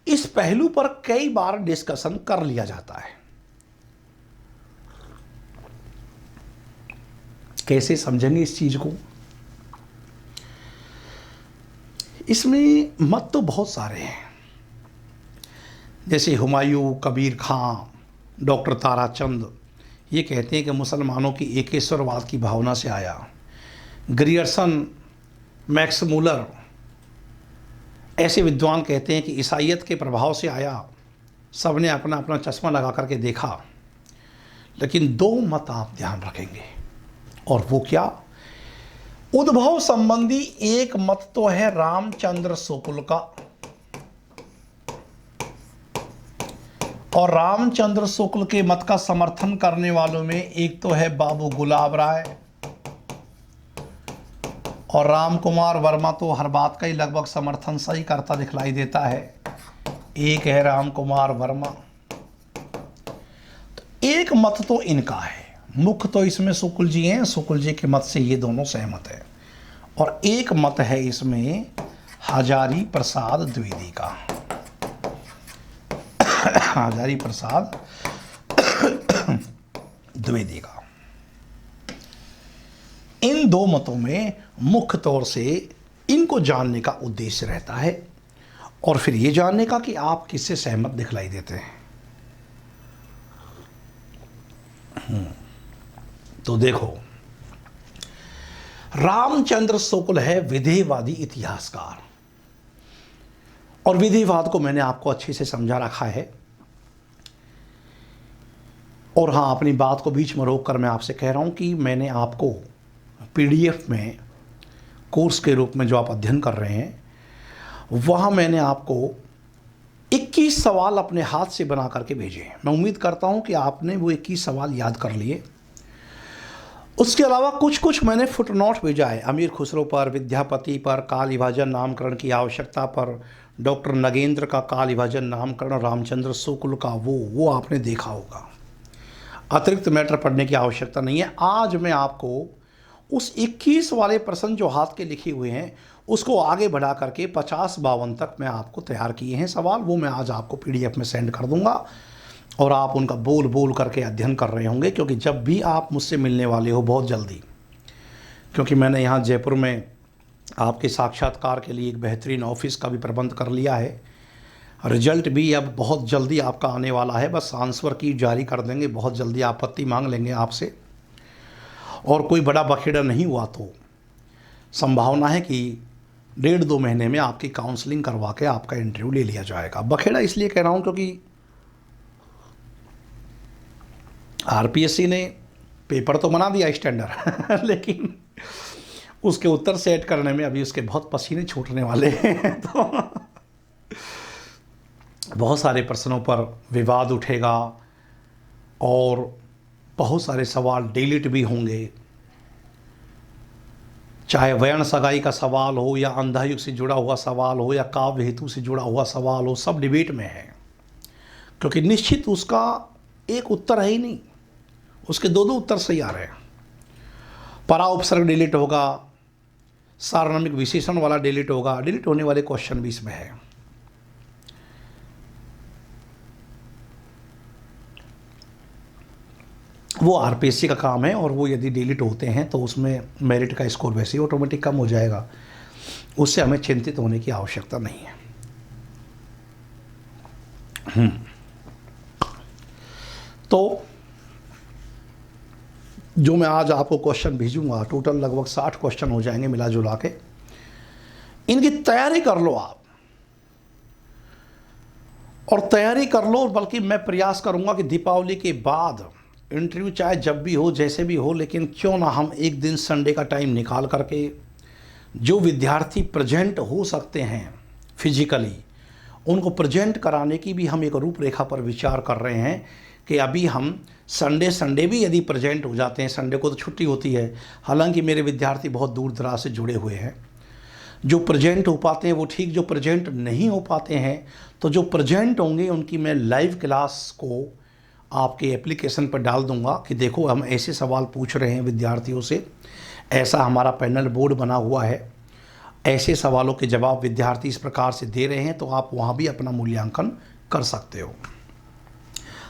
इस पहलू पर कई बार डिस्कशन कर लिया जाता है। कैसे समझेंगे इस चीज को? इसमें मत तो बहुत सारे हैं, जैसे हुमायूं, कबीर खां, डॉक्टर ताराचंद ये कहते हैं कि मुसलमानों की एकेश्वरवाद की भावना से आया। ग्रियर्सन, मैक्स मूलर ऐसे विद्वान कहते हैं कि ईसाइयत के प्रभाव से आया, सबने अपना अपना चश्मा लगा करके देखा। लेकिन 2 मत आप ध्यान रखेंगे, और वो क्या? उद्भव संबंधी एक मत तो है रामचंद्र शुक्ल का, और रामचंद्र शुक्ल के मत का समर्थन करने वालों में एक तो है बाबू गुलाब राय, और राम कुमार वर्मा तो हर बात का ही लगभग समर्थन सही करता दिखलाई देता है। एक है राम कुमार वर्मा। तो एक मत तो इनका है, मुख्य तो इसमें शुक्ल जी हैं, शुक्ल जी के मत से ये दोनों सहमत है। और एक मत है इसमें हजारी प्रसाद द्विवेदी का, हजारी प्रसाद द्विवेदी का। इन 2 मतों में मुख्य तौर से इनको जानने का उद्देश्य रहता है, और फिर ये जानने का कि आप किससे सहमत दिखलाई देते हैं। तो देखो, रामचंद्र शुक्ल है विधेयवादी इतिहासकार, और विधेयवाद को मैंने आपको अच्छे से समझा रखा है। और हाँ, अपनी बात को बीच में रोककर मैं आपसे कह रहा हूं कि मैंने आपको पीडीएफ में कोर्स के रूप में जो आप अध्ययन कर रहे हैं, वहाँ मैंने आपको 21 सवाल अपने हाथ से बना करके भेजे हैं। मैं उम्मीद करता हूँ कि आपने वो 21 सवाल याद कर लिए, उसके अलावा कुछ कुछ मैंने फुटनोट भेजा है, अमीर खुसरो पर, विद्यापति पर, काल विभाजन नामकरण की आवश्यकता पर, डॉक्टर नगेंद्र का काल विभाजन नामकरण, रामचंद्र शुक्ल का वो आपने देखा होगा। अतिरिक्त मैटर पढ़ने की आवश्यकता नहीं है। आज मैं आपको उस 21 वाले प्रश्न जो हाथ के लिखे हुए हैं उसको आगे बढ़ा करके 50-52 तक मैं आपको तैयार किए हैं सवाल, वो मैं आज आपको PDF में सेंड कर दूंगा और आप उनका बोल बोल करके अध्ययन कर रहे होंगे। क्योंकि जब भी आप मुझसे मिलने वाले हो बहुत जल्दी, क्योंकि मैंने यहाँ जयपुर में आपके साक्षात्कार के लिए एक बेहतरीन ऑफिस का भी प्रबंध कर लिया है। रिजल्ट भी अब बहुत जल्दी आपका आने वाला है, बस आंसर की जारी कर देंगे, बहुत जल्दी आपत्ति मांग लेंगे आपसे। और कोई बड़ा बखेड़ा नहीं हुआ तो संभावना है कि 1.5-2 महीने में आपकी काउंसलिंग करवा के आपका इंटरव्यू ले लिया जाएगा। बखेड़ा इसलिए कह रहा हूँ क्योंकि RPSC ने पेपर तो बना दिया स्टैंडर्ड लेकिन उसके उत्तर सेट करने में अभी उसके बहुत पसीने छूटने वाले हैं तो बहुत सारे प्रश्नों पर विवाद उठेगा और बहुत सारे सवाल डिलीट भी होंगे, चाहे वर्ण सगाई का सवाल हो या अंधायुग से जुड़ा हुआ सवाल हो या काव्य हेतु से जुड़ा हुआ सवाल हो, सब डिबेट में है। क्योंकि निश्चित उसका एक उत्तर है ही नहीं, उसके दो उत्तर सही आ रहे हैं। परा उपसर्ग डिलीट होगा, सार्वनामिक विशेषण वाला डिलीट होगा, डिलीट होने वाले क्वेश्चन भी इसमें है। वो RPSC का काम है और वो यदि डिलीट होते हैं तो उसमें मेरिट का स्कोर वैसे ही ऑटोमेटिक कम हो जाएगा, उससे हमें चिंतित होने की आवश्यकता नहीं है। तो जो मैं आज आपको क्वेश्चन भेजूंगा, टोटल लगभग 60 क्वेश्चन हो जाएंगे मिला जुला के, इनकी तैयारी कर लो आप, और तैयारी कर लो। बल्कि मैं प्रयास करूंगा कि दीपावली के बाद इंटरव्यू चाहे जब भी हो, जैसे भी हो, लेकिन क्यों ना हम एक दिन संडे का टाइम निकाल करके जो विद्यार्थी प्रेजेंट हो सकते हैं फिजिकली, उनको प्रेजेंट कराने की भी हम एक रूपरेखा पर विचार कर रहे हैं कि अभी हम संडे भी यदि प्रेजेंट हो जाते हैं, संडे को तो छुट्टी होती है, हालांकि मेरे विद्यार्थी बहुत दूर दराज से जुड़े हुए हैं, जो प्रेजेंट हो पाते हैं वो ठीक, जो प्रेजेंट नहीं हो पाते हैं तो जो प्रेजेंट होंगे उनकी मैं लाइव क्लास को आपके एप्लीकेशन पर डाल दूंगा कि देखो हम ऐसे सवाल पूछ रहे हैं विद्यार्थियों से, ऐसा हमारा पैनल बोर्ड बना हुआ है, ऐसे सवालों के जवाब विद्यार्थी इस प्रकार से दे रहे हैं, तो आप वहाँ भी अपना मूल्यांकन कर सकते हो।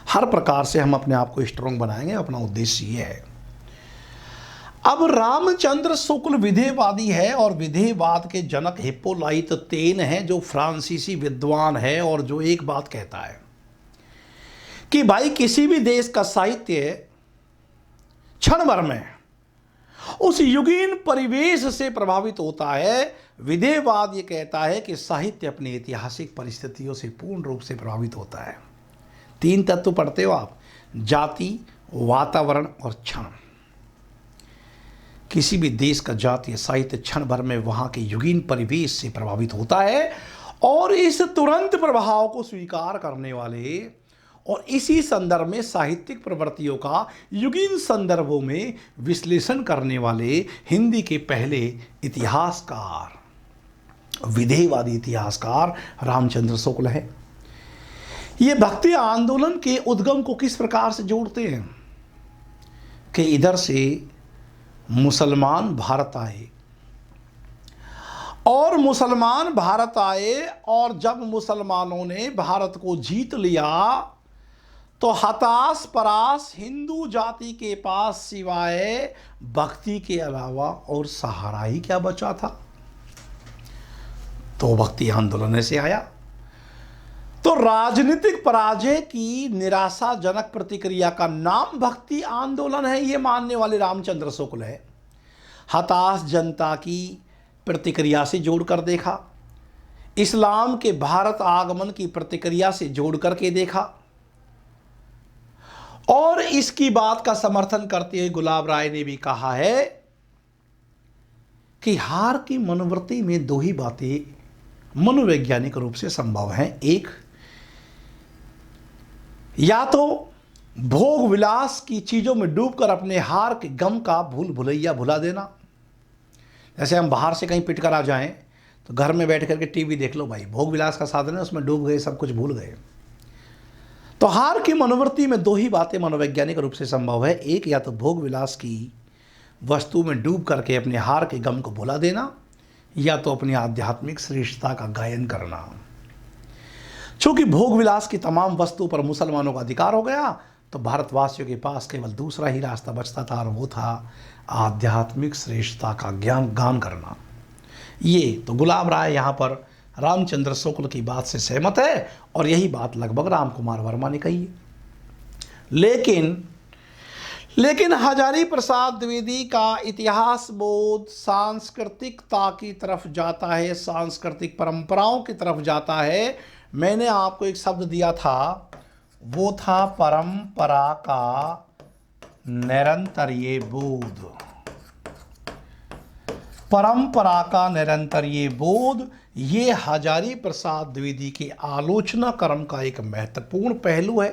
हर प्रकार से हम अपने आप को स्ट्रॉन्ग बनाएंगे, अपना उद्देश्य ये है। अब रामचंद्र शुक्ल विधेयवादी है और विधेयवाद के जनक हिप्पोलाइट तेन है, जो फ्रांसीसी विद्वान है और जो एक बात कहता है कि भाई किसी भी देश का साहित्य क्षण भर में उस युगीन परिवेश से प्रभावित होता है। विधेयवाद ये कहता है कि साहित्य अपनी ऐतिहासिक परिस्थितियों से पूर्ण रूप से प्रभावित होता है। 3 तत्व पढ़ते हो आप, जाति, वातावरण और क्षण। किसी भी देश का जातीय साहित्य क्षण भर में वहां के युगीन परिवेश से प्रभावित होता है और इस तुरंत प्रभाव को स्वीकार करने वाले और इसी संदर्भ में साहित्यिक प्रवृत्तियों का युगीन संदर्भों में विश्लेषण करने वाले हिंदी के पहले इतिहासकार, विधेयवादी इतिहासकार रामचंद्र शुक्ल है। ये भक्ति आंदोलन के उद्गम को किस प्रकार से जोड़ते हैं कि इधर से मुसलमान भारत आए और मुसलमान भारत आए और जब मुसलमानों ने भारत को जीत लिया तो हताश परास हिंदू जाति के पास सिवाय भक्ति के अलावा और सहारा ही क्या बचा था। तो भक्ति आंदोलन से आया। तो राजनीतिक पराजय की निराशाजनक प्रतिक्रिया का नाम भक्ति आंदोलन है, ये मानने वाले रामचंद्र शुक्ल है। हताश जनता की प्रतिक्रिया से जोड़कर देखा, इस्लाम के भारत आगमन की प्रतिक्रिया से जोड़ करके देखा और इसकी बात का समर्थन करते हुए गुलाब राय ने भी कहा है कि हार की मनोवृत्ति में 2 ही बातें मनोवैज्ञानिक रूप से संभव हैं। एक, या तो भोग विलास की चीज़ों में डूबकर अपने हार के गम का भूल भुलैया भुला देना। जैसे हम बाहर से कहीं पिट कर आ जाएं तो घर में बैठ करके टीवी देख लो भाई, भोग विलास का साधन है, उसमें डूब गए, सब कुछ भूल गए। तो हार की मनोवृत्ति में दो ही बातें मनोवैज्ञानिक रूप से संभव है, एक या तो भोग विलास की वस्तु में डूब करके अपने हार के गम को भुला देना, या तो अपनी आध्यात्मिक श्रेष्ठता का गायन करना। चूंकि भोग विलास की तमाम वस्तु पर मुसलमानों का अधिकार हो गया, तो भारतवासियों के पास केवल दूसरा ही रास्ता बचता था, और वो था आध्यात्मिक श्रेष्ठता का ज्ञान गान करना। ये तो गुलाब राय यहाँ पर रामचंद्र शुक्ल की बात से सहमत है, और यही बात लगभग राम कुमार वर्मा ने कही है। लेकिन हजारी प्रसाद द्विवेदी का इतिहास बोध सांस्कृतिकता की तरफ जाता है, सांस्कृतिक परंपराओं की तरफ जाता है। मैंने आपको एक शब्द दिया था, वो था परंपरा का निरंतरीय बोध। परंपरा का निरंतरीय बोध ये हजारी प्रसाद द्विवेदी के आलोचना कर्म का एक महत्वपूर्ण पहलू है।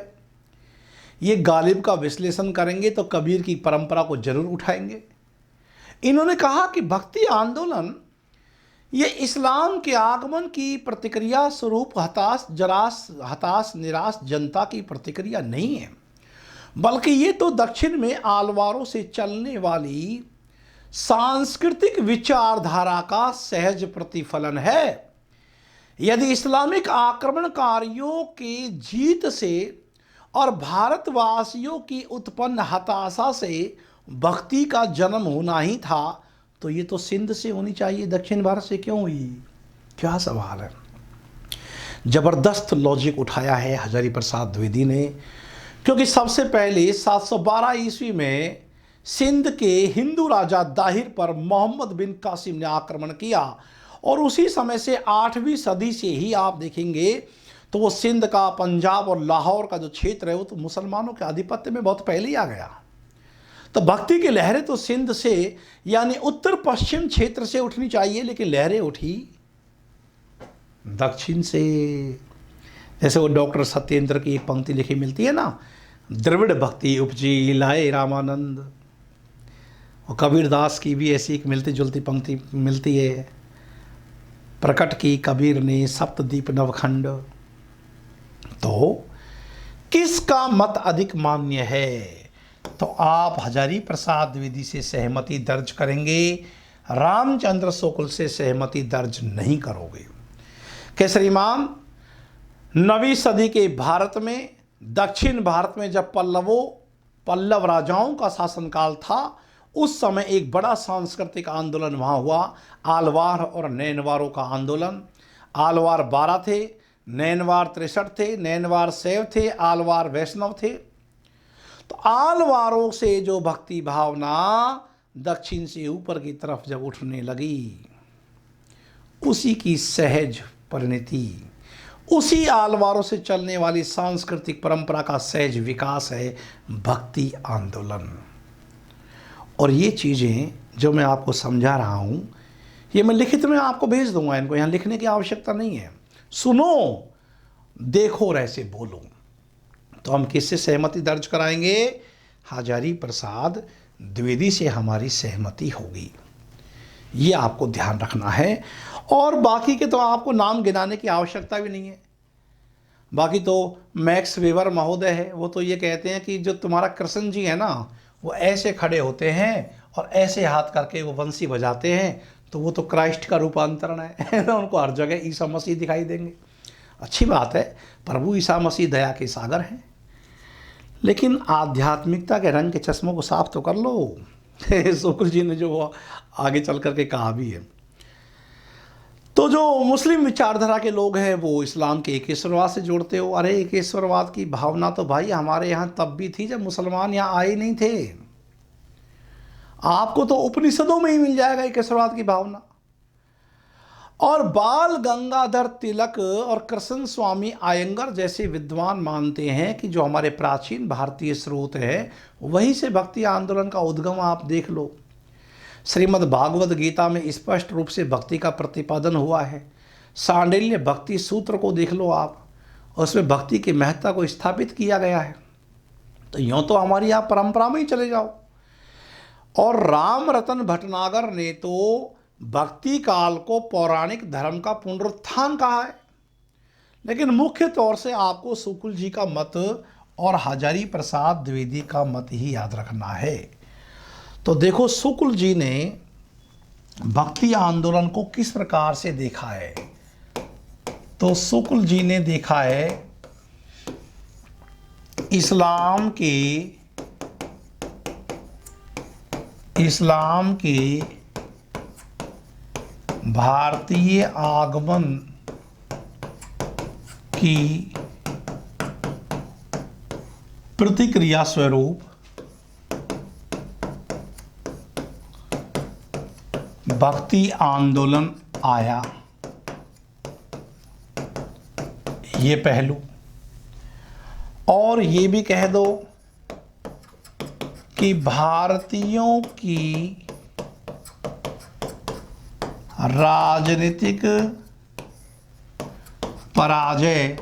ये गालिब का विश्लेषण करेंगे तो कबीर की परंपरा को जरूर उठाएंगे। इन्होंने कहा कि भक्ति आंदोलन ये इस्लाम के आगमन की प्रतिक्रिया स्वरूप हताश निराश जनता की प्रतिक्रिया नहीं है, बल्कि ये तो दक्षिण में आलवारों से चलने वाली सांस्कृतिक विचारधारा का सहज प्रतिफलन है। यदि इस्लामिक आक्रमणकारियों की जीत से और भारतवासियों की उत्पन्न हताशा से भक्ति का जन्म होना ही था, तो ये तो सिंध से होनी चाहिए, दक्षिण भारत से क्यों हुई? क्या सवाल है। जबरदस्त लॉजिक उठाया है हजारी प्रसाद द्विवेदी ने, क्योंकि सबसे पहले 712 ईस्वी में सिंध के हिंदू राजा दाहिर पर मोहम्मद बिन कासिम ने आक्रमण किया, और उसी समय से 8वीं सदी से ही आप देखेंगे तो वो सिंध का, पंजाब और लाहौर का जो क्षेत्र है वो तो मुसलमानों के आधिपत्य में बहुत पहले ही आ गया। तो भक्ति की लहरें तो सिंध से यानी उत्तर पश्चिम क्षेत्र से उठनी चाहिए, लेकिन लहरें उठी दक्षिण से। जैसे वो डॉक्टर सत्येंद्र की एक पंक्ति लिखी मिलती है ना, द्रविड़ भक्ति उपजी लाए रामानंद। और कबीर दास की भी ऐसी एक मिलती जुलती पंक्ति मिलती है, प्रकट की कबीर ने सप्तदीप नवखंड। तो किसका मत अधिक मान्य है? तो आप हजारी प्रसाद द्विवेदी से सहमति दर्ज करेंगे, रामचंद्र शुक्ल से सहमति दर्ज नहीं करोगे। केसरीमान 9वीं सदी के भारत में, दक्षिण भारत में जब पल्लव राजाओं का शासनकाल था, उस समय एक बड़ा सांस्कृतिक आंदोलन वहाँ हुआ, आलवार और नैनवारों का आंदोलन। आलवार 12 थे, नैनवार 63 थे, नैनवार शैव थे, आलवार वैष्णव थे। तो आलवारों से जो भक्ति भावना दक्षिण से ऊपर की तरफ जब उठने लगी, उसी की सहज परिणति, उसी आलवारों से चलने वाली सांस्कृतिक परंपरा का सहज विकास है भक्ति आंदोलन। और ये चीज़ें जो मैं आपको समझा रहा हूँ, ये मैं लिखित में आपको भेज दूंगा, इनको यहाँ लिखने की आवश्यकता नहीं है। सुनो, देखो और ऐसे बोलो। तो हम किससे सहमति दर्ज कराएंगे? हजारी प्रसाद द्विवेदी से हमारी सहमति होगी, ये आपको ध्यान रखना है। और बाकी के तो आपको नाम गिनाने की आवश्यकता भी नहीं है। बाकी तो मैक्स वेबर महोदय है, वो तो ये कहते हैं कि जो तुम्हारा कृष्ण जी है ना, वो ऐसे खड़े होते हैं और ऐसे हाथ करके वो बंसी बजाते हैं, तो वो तो क्राइस्ट का रूपांतरण है ना, उनको हर जगह ईसा मसीह दिखाई देंगे। अच्छी बात है, प्रभु ईसा मसीह दया के सागर हैं, लेकिन आध्यात्मिकता के रंग के चश्मों को साफ तो कर लो। शुक्ल जी ने जो वो आगे चल करके कहा भी है। तो जो मुस्लिम विचारधारा के लोग हैं वो इस्लाम के एकेश्वरवाद से जोड़ते हो। अरे एकेश्वरवाद की भावना तो भाई हमारे यहाँ तब भी थी जब मुसलमान यहाँ आए नहीं थे। आपको तो उपनिषदों में ही मिल जाएगा एकेश्वरवाद की भावना। और बाल गंगाधर तिलक और कृष्ण स्वामी अयंगर जैसे विद्वान मानते हैं कि जो हमारे प्राचीन भारतीय स्रोत है वहीं से भक्ति आंदोलन का उद्गम आप देख लो। श्रीमद् भागवत गीता में स्पष्ट रूप से भक्ति का प्रतिपादन हुआ है। सांडिल्य भक्ति सूत्र को देख लो आप, उसमें भक्ति की महत्ता को स्थापित किया गया है। तो यूँ तो हमारी आप परंपरा में ही चले जाओ। और राम रतन भटनागर ने तो भक्ति काल को पौराणिक धर्म का पुनरुत्थान कहा है। लेकिन मुख्य तौर से आपको शुक्ल जी का मत और हजारी प्रसाद द्विवेदी का मत ही याद रखना है। तो देखो शुक्ल जी ने भक्ति आंदोलन को किस प्रकार से देखा है। तो शुक्ल जी ने देखा है इस्लाम के भारतीय आगमन की प्रतिक्रिया स्वरूप भक्ति आंदोलन आया, ये पहलू। और ये भी कह दो कि भारतीयों की राजनीतिक पराजय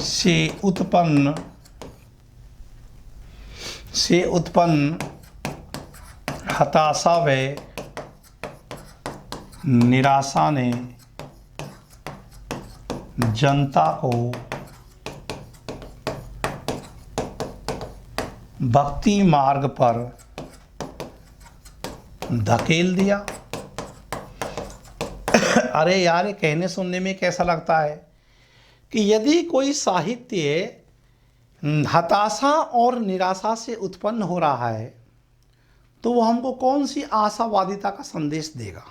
से उत्पन्न हताशा व निराशा ने जनता को भक्ति मार्ग पर धकेल दिया। अरे यार, ये कहने सुनने में कैसा लगता है कि यदि कोई साहित्य हताशा और निराशा से उत्पन्न हो रहा है तो वो हमको कौन सी आशावादिता का संदेश देगा।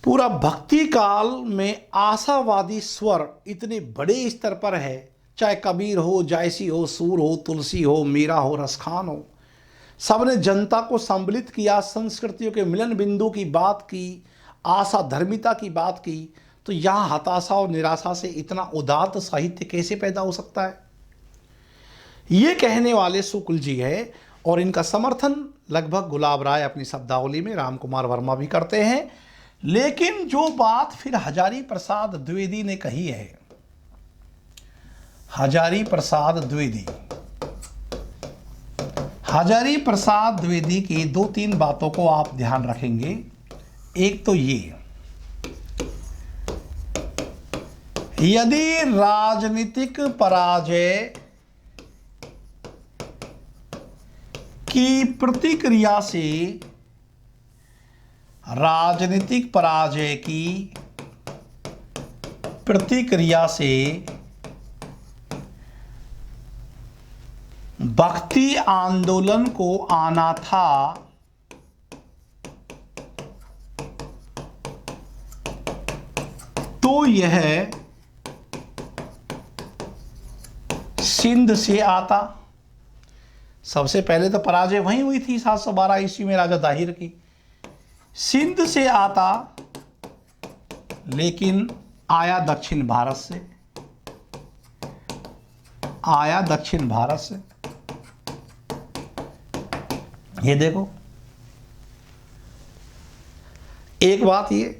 पूरा भक्ति काल में आशावादी स्वर इतने बड़े स्तर पर है, चाहे कबीर हो, जायसी हो, सूर हो, तुलसी हो, मीरा हो, रसखान हो, सबने जनता को सम्मिलित किया, संस्कृतियों के मिलन बिंदु की बात की, आशा धर्मिता की बात की। तो यहाँ हताशा और निराशा से इतना उदात्त साहित्य कैसे पैदा हो सकता है। ये कहने वाले शुक्ल जी है और इनका समर्थन लगभग गुलाब राय अपनी शब्दावली में, राम कुमार वर्मा भी करते हैं। लेकिन जो बात फिर हजारी प्रसाद द्विवेदी ने कही है, हजारी प्रसाद द्विवेदी की 2-3 बातों को आप ध्यान रखेंगे। एक तो ये, यदि राजनीतिक पराजय की प्रतिक्रिया से भक्ति आंदोलन को आना था, तो यह सिंध से आता। सबसे पहले तो पराजय वहीं हुई थी 712 ईस्वी में राजा दाहिर की। सिंध से आता, लेकिन आया दक्षिण भारत से। ये देखो, एक बात ये।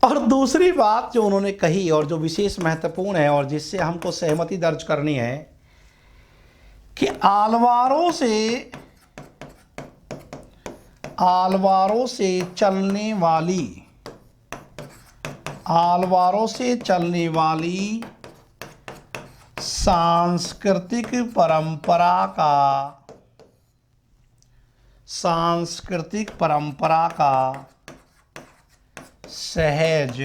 और दूसरी बात जो उन्होंने कही और जो विशेष महत्वपूर्ण है और जिससे हमको सहमति दर्ज करनी है कि आलवारों से चलने वाली सांस्कृतिक परंपरा का सहज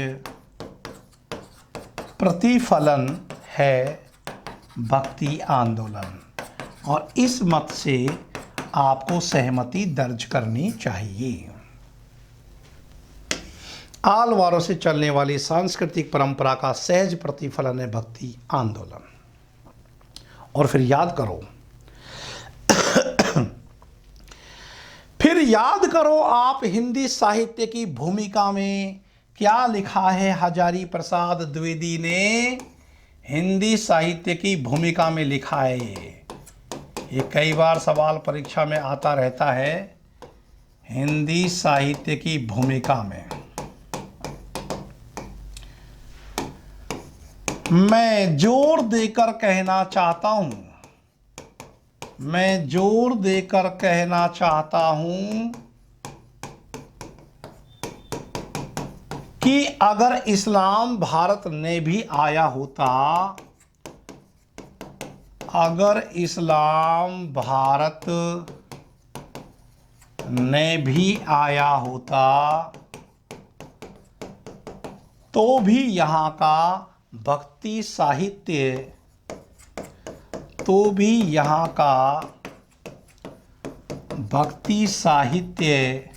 प्रतिफलन है भक्ति आंदोलन। और इस मत से आपको सहमति दर्ज करनी चाहिए। आलवारों से चलने वाली सांस्कृतिक परंपरा का सहज प्रतिफलन है भक्ति आंदोलन। और फिर याद करो आप हिंदी साहित्य की भूमिका में क्या लिखा है। हजारी प्रसाद द्विवेदी ने हिंदी साहित्य की भूमिका में लिखा है। ये कई बार सवाल परीक्षा में आता रहता है। हिंदी साहित्य की भूमिका में मैं जोर देकर कहना चाहता हूं, मैं जोर देकर कहना चाहता हूं कि अगर इस्लाम भारत ने भी आया होता, अगर इस्लाम भारत ने भी आया होता तो भी यहाँ का भक्ति साहित्य, तो भी यहाँ का भक्ति साहित्य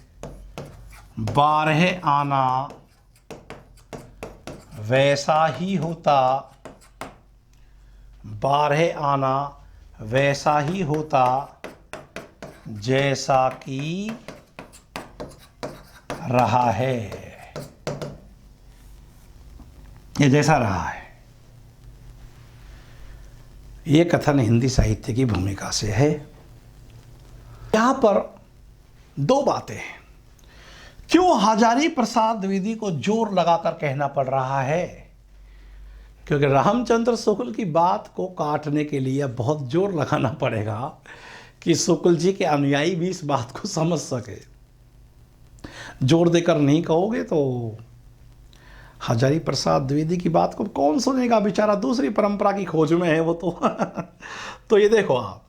12 आना वैसा ही होता, 12 आना वैसा ही होता जैसा कि रहा है, ये जैसा रहा है। ये कथन हिंदी साहित्य की भूमिका से है। यहां पर दो बातें हैं। क्यों हजारी प्रसाद द्विवेदी को जोर लगाकर कहना पड़ रहा है? क्योंकि रामचंद्र शुक्ल की बात को काटने के लिए बहुत जोर लगाना पड़ेगा कि शुक्ल जी के अनुयायी भी इस बात को समझ सके। जोर देकर नहीं कहोगे तो हजारी प्रसाद द्विवेदी की बात को कौन सुनेगा? बेचारा दूसरी परंपरा की खोज में है वो तो। तो ये देखो आप,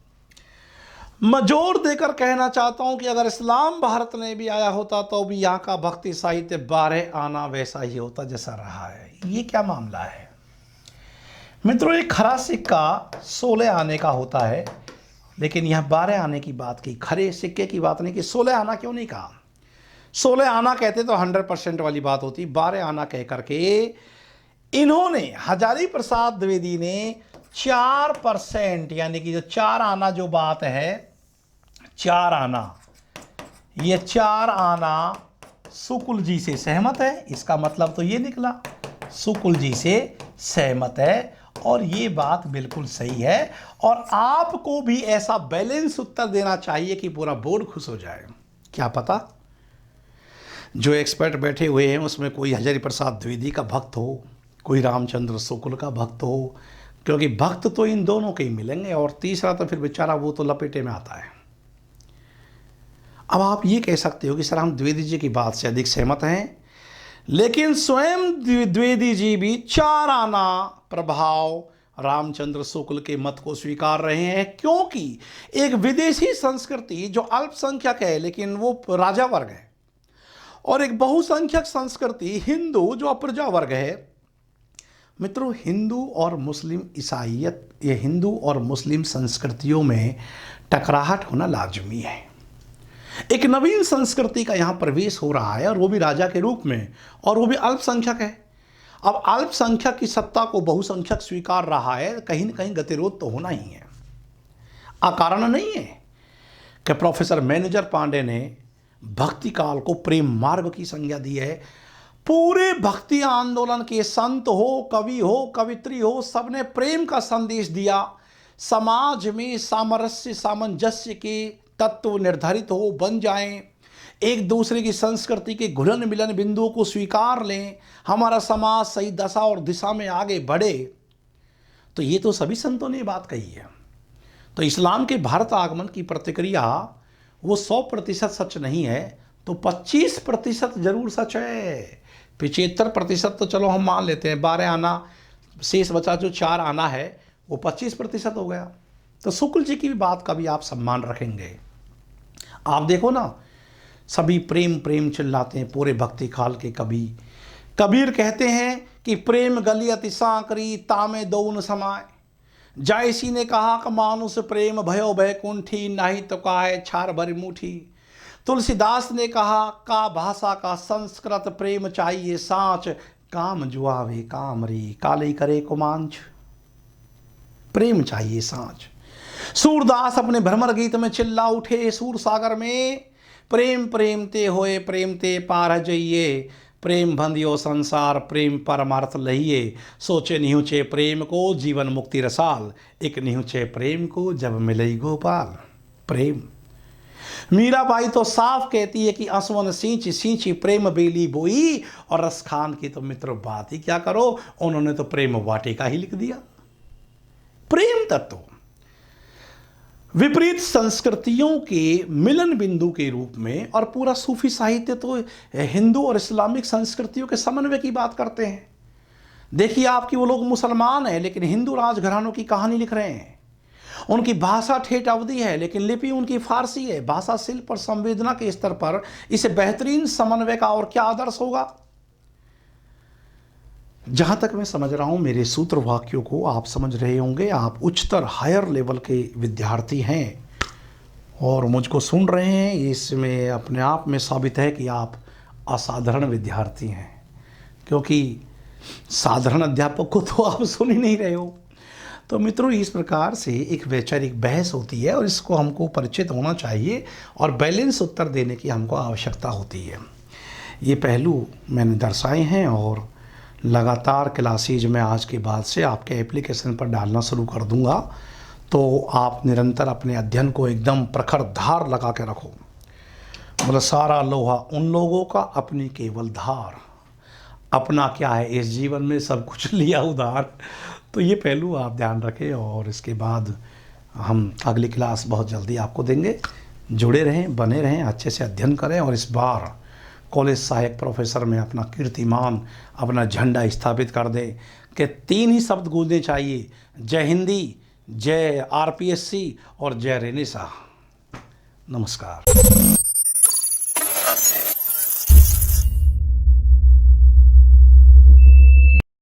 मैं जोर देकर कहना चाहता हूं कि अगर इस्लाम भारत में भी आया होता तो भी यहाँ का भक्ति साहित्य 12 आना वैसा ही होता जैसा रहा है। ये क्या मामला है मित्रों? एक खरा सिक्का 16 आने का होता है, लेकिन यह 12 आने की बात की, खरे सिक्के की बात नहीं की। 16 आना क्यों नहीं कहा? 16 आना कहते तो 100% वाली बात होती। 12 आना कह करके इन्होंने, हजारी प्रसाद द्विवेदी ने 4%, यानी कि जो 4 आना जो बात है, 4 आना, ये 4 आना शुक्ल जी से सहमत है। इसका मतलब तो ये निकला शुक्ल जी से सहमत है, और ये बात बिल्कुल सही है। और आपको भी ऐसा बैलेंस उत्तर देना चाहिए कि पूरा बोर्ड खुश हो जाए। क्या पता जो एक्सपर्ट बैठे हुए हैं उसमें कोई हजारी प्रसाद द्विवेदी का भक्त हो, कोई रामचंद्र शुक्ल का भक्त हो, क्योंकि भक्त तो इन दोनों के ही मिलेंगे, और तीसरा तो फिर बेचारा वो तो लपेटे में आता है। अब आप ये कह सकते हो कि सर हम द्विवेदी जी की बात से अधिक सहमत हैं, लेकिन स्वयं द्विवेदी जी भी 4 आना प्रभाव रामचंद्र शुक्ल के मत को स्वीकार रहे हैं, क्योंकि एक विदेशी संस्कृति जो अल्पसंख्यक है लेकिन वो राजा वर्ग है, और एक बहुसंख्यक संस्कृति हिंदू जो अप्रजा वर्ग है। मित्रों, हिंदू और मुस्लिम ईसाइयत, ये हिंदू और मुस्लिम संस्कृतियों में टकराहट होना लाजमी है। एक नवीन संस्कृति का यहाँ प्रवेश हो रहा है, और वो भी राजा के रूप में, और वो भी अल्पसंख्यक है। अब अल्पसंख्यक की सत्ता को बहुसंख्यक स्वीकार रहा है, कहीं न कहीं गतिरोध तो होना ही है। अकारण नहीं है कि प्रोफेसर मैनेजर पांडे ने भक्ति काल को प्रेम मार्ग की संज्ञा दी है। पूरे भक्ति आंदोलन के संत हो, कवि हो, कवित्री हो, सबने प्रेम का संदेश दिया। समाज में सामरस्य सामंजस्य के तत्व निर्धारित हो, बन जाएं, एक दूसरे की संस्कृति के घुलन मिलन बिंदुओं को स्वीकार लें, हमारा समाज सही दशा और दिशा में आगे बढ़े। तो ये तो सभी संतों ने बात कही है। तो इस्लाम के भारत आगमन की प्रतिक्रिया वो 100% सच नहीं है, तो 25% जरूर सच है। 75% तो चलो हम मान लेते हैं, 12 आना शेष बचा जो 4 आना है वो 25% हो गया। तो शुक्ल जी की भी बात का भी आप सम्मान रखेंगे। आप देखो ना, सभी प्रेम प्रेम चिल्लाते हैं पूरे भक्ति काल के कवि। कबीर कहते हैं कि प्रेम गली अति सांकरी तामे दौन समाय। जायसी ने कहा कि मानुष प्रेम भयो बैकुंठी, नाही तो काहे छार भरी मुठी। तुलसीदास ने कहा का भाषा का संस्कृत प्रेम चाहिए सांच, काम जुआवे काम रे काले करे कुमांच। प्रेम चाहिए सांच। सूरदास अपने भ्रमर गीत में चिल्ला उठे सूर सागर में, प्रेम प्रेम ते होए प्रेम ते पार जइए, प्रेम बंधियो संसार प्रेम परमार्थ लहिए। सोचे निहुचे प्रेम को जीवन मुक्ति रसाल, एक निहुचे प्रेम को जब मिलई गोपाल। प्रेम मीराबाई तो साफ कहती है कि असवन सींची सींची प्रेम बेली बोई, और रस खान की तो मित्र बात ही क्या करो, उन्होंने तो प्रेम वाटिका ही लिख दिया। प्रेम तत्व विपरीत संस्कृतियों के मिलन बिंदु के रूप में, और पूरा सूफी साहित्य तो हिंदू और इस्लामिक संस्कृतियों के समन्वय की बात करते हैं। देखिए आपकी वो लोग मुसलमान हैं लेकिन हिंदू राजघरानों की कहानी लिख रहे हैं। उनकी भाषा ठेठ अवधी है लेकिन लिपि उनकी फारसी है। भाषा शिल्प और संवेदना के स्तर पर इसे बेहतरीन समन्वय का और क्या आदर्श होगा। जहां तक मैं समझ रहा हूं मेरे सूत्र वाक्यों को आप समझ रहे होंगे। आप उच्चतर हायर लेवल के विद्यार्थी हैं और मुझको सुन रहे हैं, इसमें अपने आप में साबित है कि आप असाधारण विद्यार्थी हैं, क्योंकि साधारण अध्यापक को तो आप सुन ही नहीं रहे हो। तो मित्रों, इस प्रकार से एक वैचारिक बहस होती है और इसको हमको परिचित होना चाहिए और बैलेंस उत्तर देने की हमको आवश्यकता होती है। ये पहलू मैंने दर्शाए हैं और लगातार क्लासेज में आज के बाद से आपके एप्लीकेशन पर डालना शुरू कर दूंगा। तो आप निरंतर अपने अध्ययन को एकदम प्रखर धार लगा के रखो। मतलब सारा लोहा उन लोगों का, अपनी केवल धार। अपना क्या है इस जीवन में, सब कुछ लिया उधार। तो ये पहलू आप ध्यान रखें और इसके बाद हम अगली क्लास बहुत जल्दी आपको देंगे। जुड़े रहें, बने रहें, अच्छे से अध्ययन करें और इस बार कॉलेज सहायक प्रोफेसर में अपना कीर्तिमान, अपना झंडा स्थापित कर दें कि 3 ही शब्द गूंजने चाहिए: जय हिंदी, जय आरपीएससी और जय रेनेसा। नमस्कार।